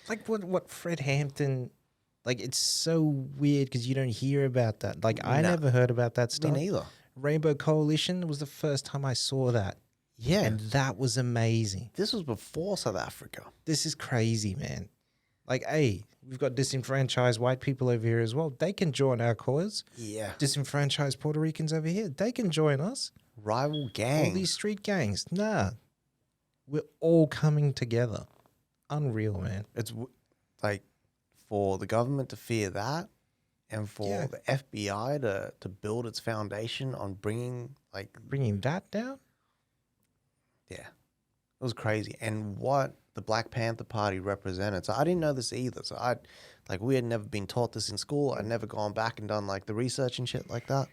Like what Fred Hampton, like it's so weird because you don't hear about that. Like I never heard about that stuff. me neither. Rainbow Coalition was the first time I saw that. Yeah. And that was amazing. This was before South Africa. This is crazy, man. Like, hey, we've got disenfranchised white people over here as well. They can join our cause. Yeah. Disenfranchised Puerto Ricans over here. They can join us. Rival gangs. All these street gangs. Nah. We're all coming together. Unreal, man. It's like for the government to fear that and for the FBI to build its foundation on bringing that down? Yeah. It was crazy. And what the Black Panther Party represented. So I didn't know this either. So we had never been taught this in school. I'd never gone back and done like the research and shit like that.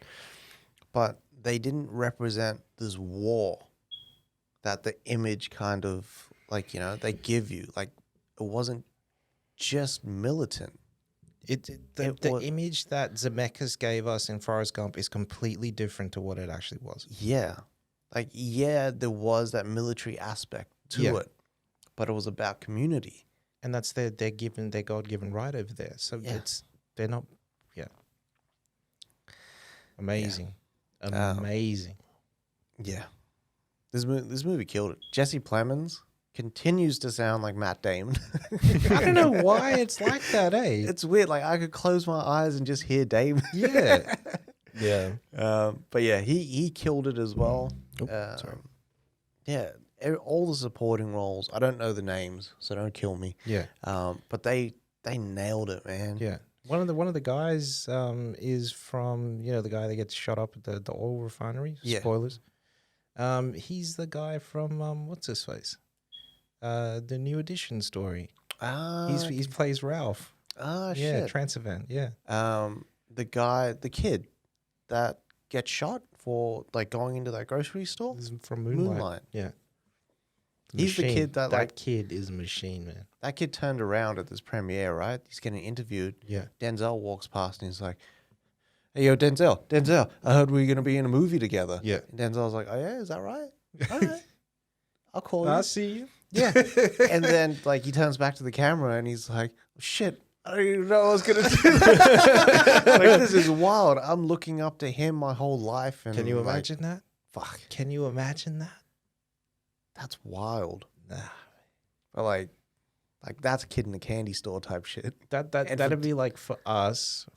But they didn't represent this war that the image kind of they give you. Like it wasn't just militant. The image that Zemeckis gave us in Forrest Gump is completely different to what it actually was. Yeah. There was that military aspect to it, but it was about community. And that's their God-given right over there. So they're not, Amazing. Amazing. Yeah. This movie killed it. Jesse Plemons, continues to sound like Matt Damon. I don't know why it's like that, eh? It's weird. Like I could close my eyes and just hear Damon. Yeah. Yeah. But yeah, he killed it as well. Sorry. Yeah, all the supporting roles. I don't know the names, so don't kill me. Yeah. But they nailed it, man. Yeah. One of the guys is from, the guy that gets shot up at the oil refinery. Yeah. Spoilers. He's the guy from what's his face? The New Edition story. He plays Ralph. Yeah, Yeah, Transavant. Yeah. The kid that gets shot for like going into that grocery store. He's from Moonlight. Yeah. He's the kid that kid is a machine, man. that kid turned around at this premiere, right? He's getting interviewed. Yeah. Denzel walks past and he's like, "Hey, yo, Denzel, I heard we're gonna be in a movie together." Yeah. And Denzel's like, "Oh yeah, is that right? All right, I'll call you." see you. Yeah. And then like he turns back to the camera and he's like, "Shit, I didn't even know I was gonna do that." Like, this is wild. I'm looking up to him my whole life. And Can you like, imagine that? Fuck, Can you imagine that? that's wild. Nah. But like that's kid in a candy store type shit. That'd be like for us,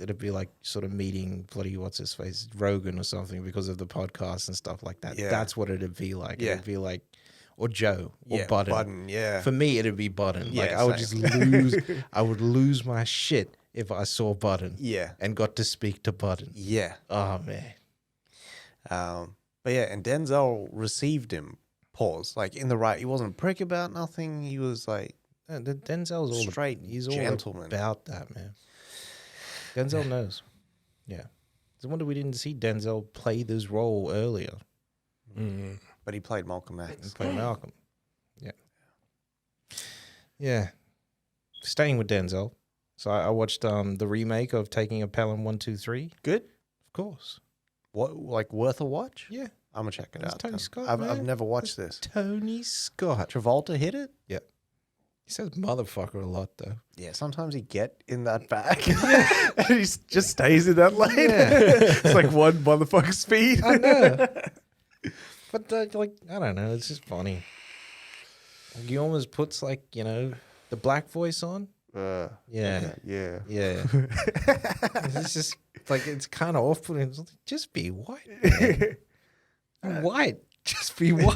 it'd be like sort of meeting bloody what's his face, Rogan or something because of the podcast and stuff like that. Yeah. That's what it'd be like. Yeah. It'd be like, or Joe or Yeah, Budden. yeah. For me, it'd be Budden. Like Yeah, I would same. just lose. I would lose my shit if I saw Budden Yeah. and got to speak to Budden. Yeah. Oh man. But yeah, and Denzel received him. Pause. Like in the right, he wasn't a prick about nothing. He was like Denzel's all straight He's gentleman. all about that, man. Denzel knows. Yeah. It's a wonder we didn't see Denzel play this role earlier. But he played Malcolm X. Play Malcolm. Yeah. Yeah. Staying with Denzel. So I watched the remake of Taking a Pelham 123. Good. Of course. What, like worth a watch? Yeah. I'm gonna check it That's out. Tony then. Scott, I've man. never watched this. Tony Scott. Travolta hit it. Yeah. He says motherfucker a lot though. Yeah, sometimes he get in that bag and he just stays in that lane. Yeah. It's like one motherfucker speed. I know. But like I don't know, it's just funny. He almost puts like, the black voice on. Yeah. Yeah. Yeah. It's just like it's kind of off-putting. It's like, just be white. Man. White. Just be white.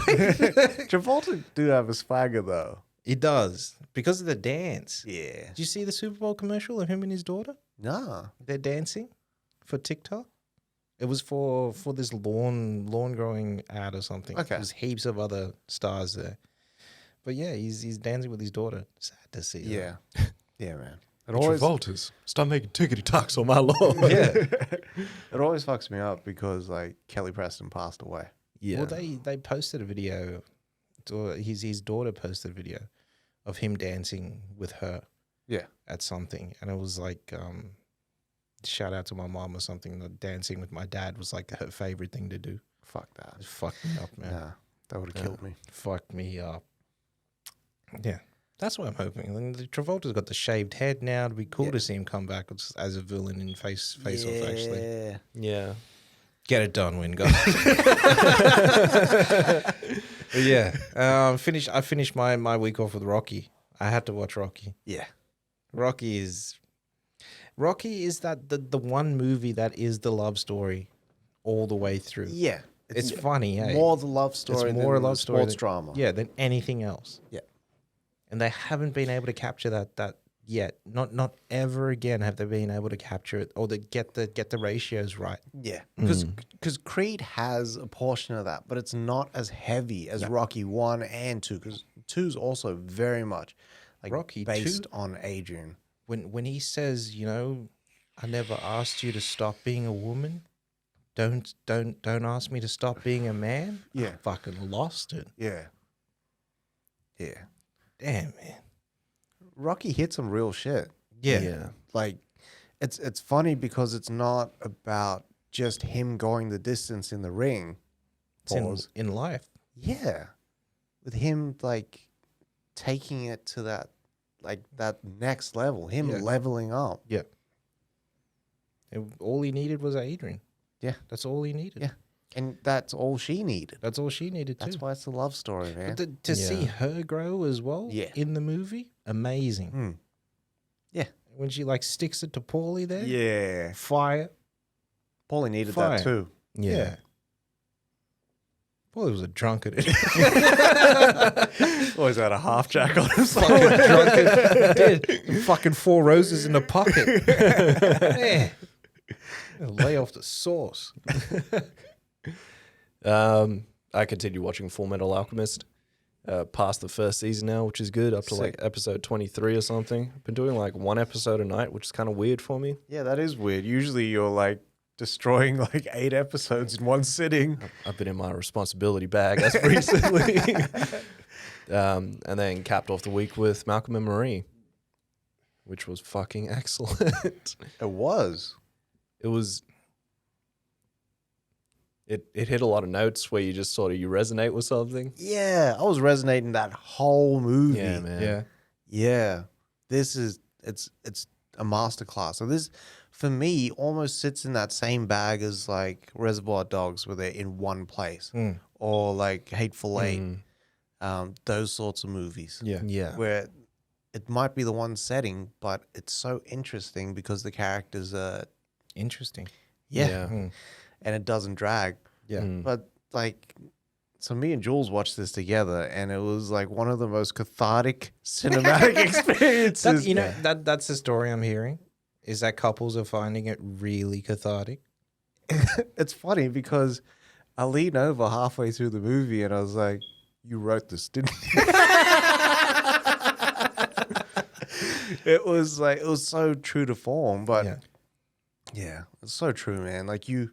Travolta do have a swagger though. He does. Because of the dance. Yeah. Did you see the Super Bowl commercial of him and his daughter? Nah. They're dancing for TikTok. It was for this lawn growing ad or something. Okay. There's heaps of other stars there. But yeah, he's dancing with his daughter. Sad to see. Yeah. Yeah, man. It Travolta's. Stop making tickety talks on my lawn. Yeah. It always fucks me up because like Kelly Preston passed away. Yeah. Well, they posted a video, or his daughter posted a video of him dancing with her. Yeah. At something, and it was like, shout out to my mom or something. That dancing with my dad was like her favorite thing to do. Fuck that. It fucked me up, man. Nah, that would have killed me. Fucked me up. Yeah, that's what I'm hoping. And Travolta's got the shaved head now. It'd be cool to see him come back as a villain in Face Off. Actually, Yeah. get it done, Wingard. But yeah, I finished my week off with Rocky. I had to watch Rocky. Yeah. Rocky is that the one movie that is the love story all the way through. Yeah. It's funny, eh? More the love story It's more a than love the story sports than- drama. Yeah, than anything else. Yeah. And they haven't been able to capture that yet. Not ever again have they been able to capture it or get the ratios right. Yeah. Because Creed has a portion of that, but it's not as heavy as Rocky 1 and 2, because 2 is also very much like Rocky based 2? on Adrian. When he says, I never asked you to stop being a woman. Don't ask me to stop being a man. Yeah. I fucking lost it. Yeah. Yeah. Damn, man. Rocky hit some real shit. Yeah. Like, it's funny because it's not about just him going the distance in the ring. It's in life. Yeah. With him, like, taking it to that next level, him leveling up. Yeah. All he needed was Adrian. Yeah. That's all he needed. Yeah. And that's all she needed. That's all she needed That's too. why it's a love story, man. But to see her grow as well in the movie, amazing. Yeah. When she like sticks it to Paulie there. Yeah. Fire. Paulie needed Fire. that too. Yeah. Paulie was a drunkard. Always had a half jack on him. Fucking drunkard. Dude, fucking 4 roses in the pocket. Man. Lay off the sauce. I continue watching Full Metal Alchemist. Past the first season now, which is good, up to like episode 23 or something. I've been doing like 1 episode a night, which is kind of weird for me. Yeah, that is weird. Usually you're like destroying like 8 episodes in one sitting. I've been in my responsibility bag as recently. And then capped off the week with Malcolm and Marie, which was fucking excellent. It was. It hit a lot of notes where you just sort of, you resonate with something. Yeah, I was resonating that whole movie. Yeah, man. Yeah. This is, it's a masterclass. So this, for me, almost sits in that same bag as like Reservoir Dogs, where they're in one place, or like Hateful Eight, those sorts of movies. Yeah. Where it might be the one setting, but it's so interesting because the characters are Interesting. and it doesn't drag. Yeah. But like, so me and Jules watched this together, and it was like one of the most cathartic cinematic experiences. That's the story I'm hearing, is that couples are finding it really cathartic. It's funny because I leaned over halfway through the movie and I was like, "You wrote this, didn't you?" It was so true to form, but yeah, it's so true, man. Like you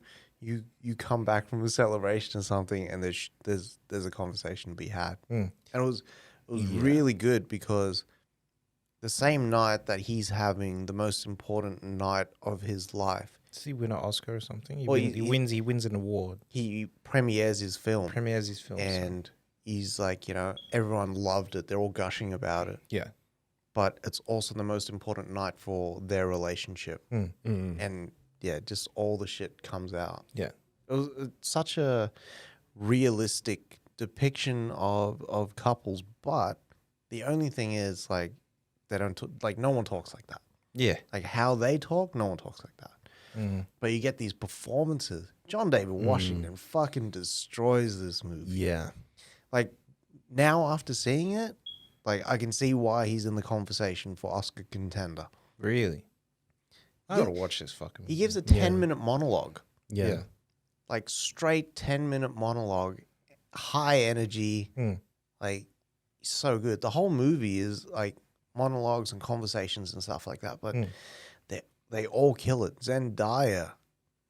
come back from a celebration or something, and there's a conversation to be had, and it was really good because the same night that he's having the most important night of his life, Does he win an Oscar or something? He Well, wins. He wins an award. he premieres his film, Sorry. and he's like, everyone loved it. They're all gushing about it. Yeah. But it's also the most important night for their relationship. And yeah, just all the shit comes out. Yeah. It was such a realistic depiction of couples, but the only thing is like they don't like no one talks like that. Yeah. Like how they talk, no one talks like that. But you get these performances. John David Washington fucking destroys this movie. Yeah. Like now after seeing it, like I can see why he's in the conversation for Oscar contender. Really? I gotta watch this fucking movie. He gives a 10-minute monologue. Yeah. Like straight 10-minute monologue, high energy, like so good. The whole movie is like monologues and conversations and stuff like that, but they all kill it. Zendaya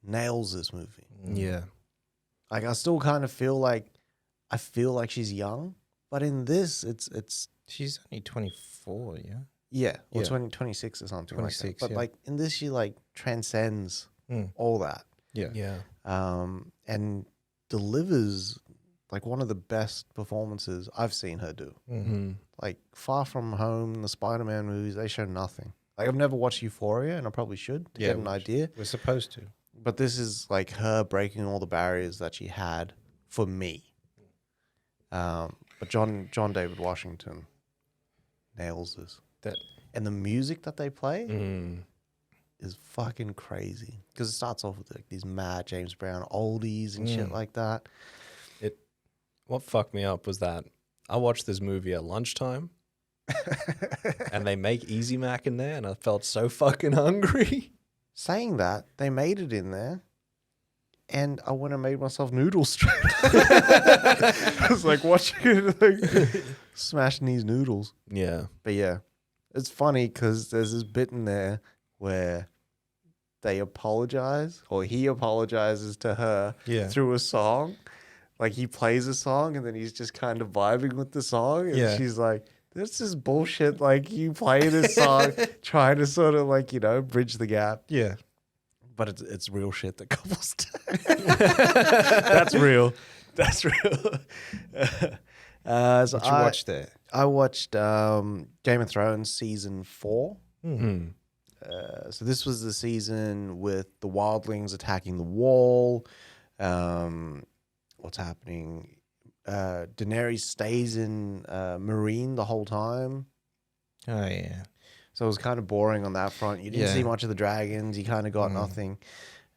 nails this movie. Yeah. Like I still kind of feel like she's young, but in this it's She's only 24, yeah? yeah, or Yeah. 26 or something 26, like that. But yeah. like in this she like transcends all that. Yeah. Yeah. And delivers like one of the best performances I've seen her do. Like Far From Home, the Spider-Man movies, they show nothing. Like I've never watched Euphoria, and I probably should to get an idea. We're supposed to. But this is like her breaking all the barriers that she had for me. But John David Washington nails this. And the music that they play is fucking crazy because it starts off with like these mad James Brown oldies and shit like that. What fucked me up was that I watched this movie at lunchtime and they make Easy Mac in there and I felt so fucking hungry. Saying that, they made it in there and I went and made myself noodles straight. I was like watching it, like smashing these noodles. Yeah. But yeah, it's funny because there's this bit in there where they apologize, or he apologizes to her through a song. Like he plays a song and then he's just kind of vibing with the song. And she's like, this is bullshit. Like you play this song trying to sort of like, bridge the gap. Yeah. But it's real shit that couples do. That's real. That's real. So What you watched there? I watched Game of Thrones season 4. So this was the season with the wildlings attacking the wall. What's happening? Daenerys stays in Marine the whole time. Oh yeah. So it was kind of boring on that front. You didn't see much of the dragons. You kind of got nothing.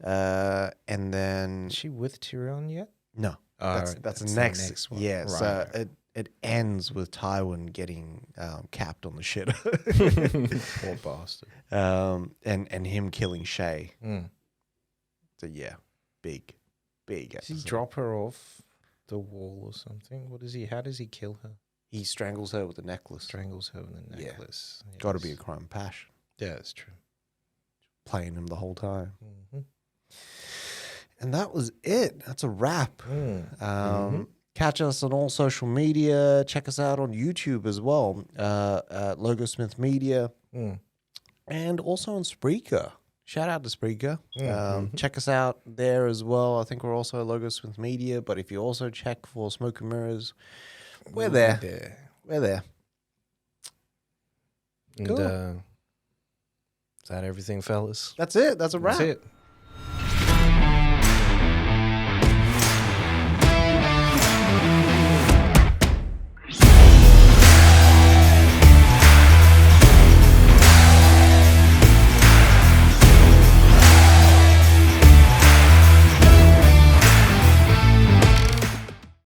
And then Is she with Tyrion yet? no, that's the next one. Yeah, so it ends with Tywin getting capped on the shitter. Poor bastard. And him killing Shay. So yeah, big. Does he episode. drop her off the wall or something? What does he? How does he kill her? He strangles her with a necklace. Strangles her with a Yeah. necklace. Yes. Got to be a crime of passion. Yeah, that's true. Playing him the whole time. Mm-hmm. And that was it. That's a wrap. Mm. Catch us on all social media. Check us out on YouTube as well. Logosmith Media. And also on Spreaker. Shout out to Spreaker. Check us out there as well. I think we're also Logosmith Media. But if you also check for Smoke and Mirrors, we're there. We're there. And Cool. is that everything, fellas? That's it. That's a wrap. That's it.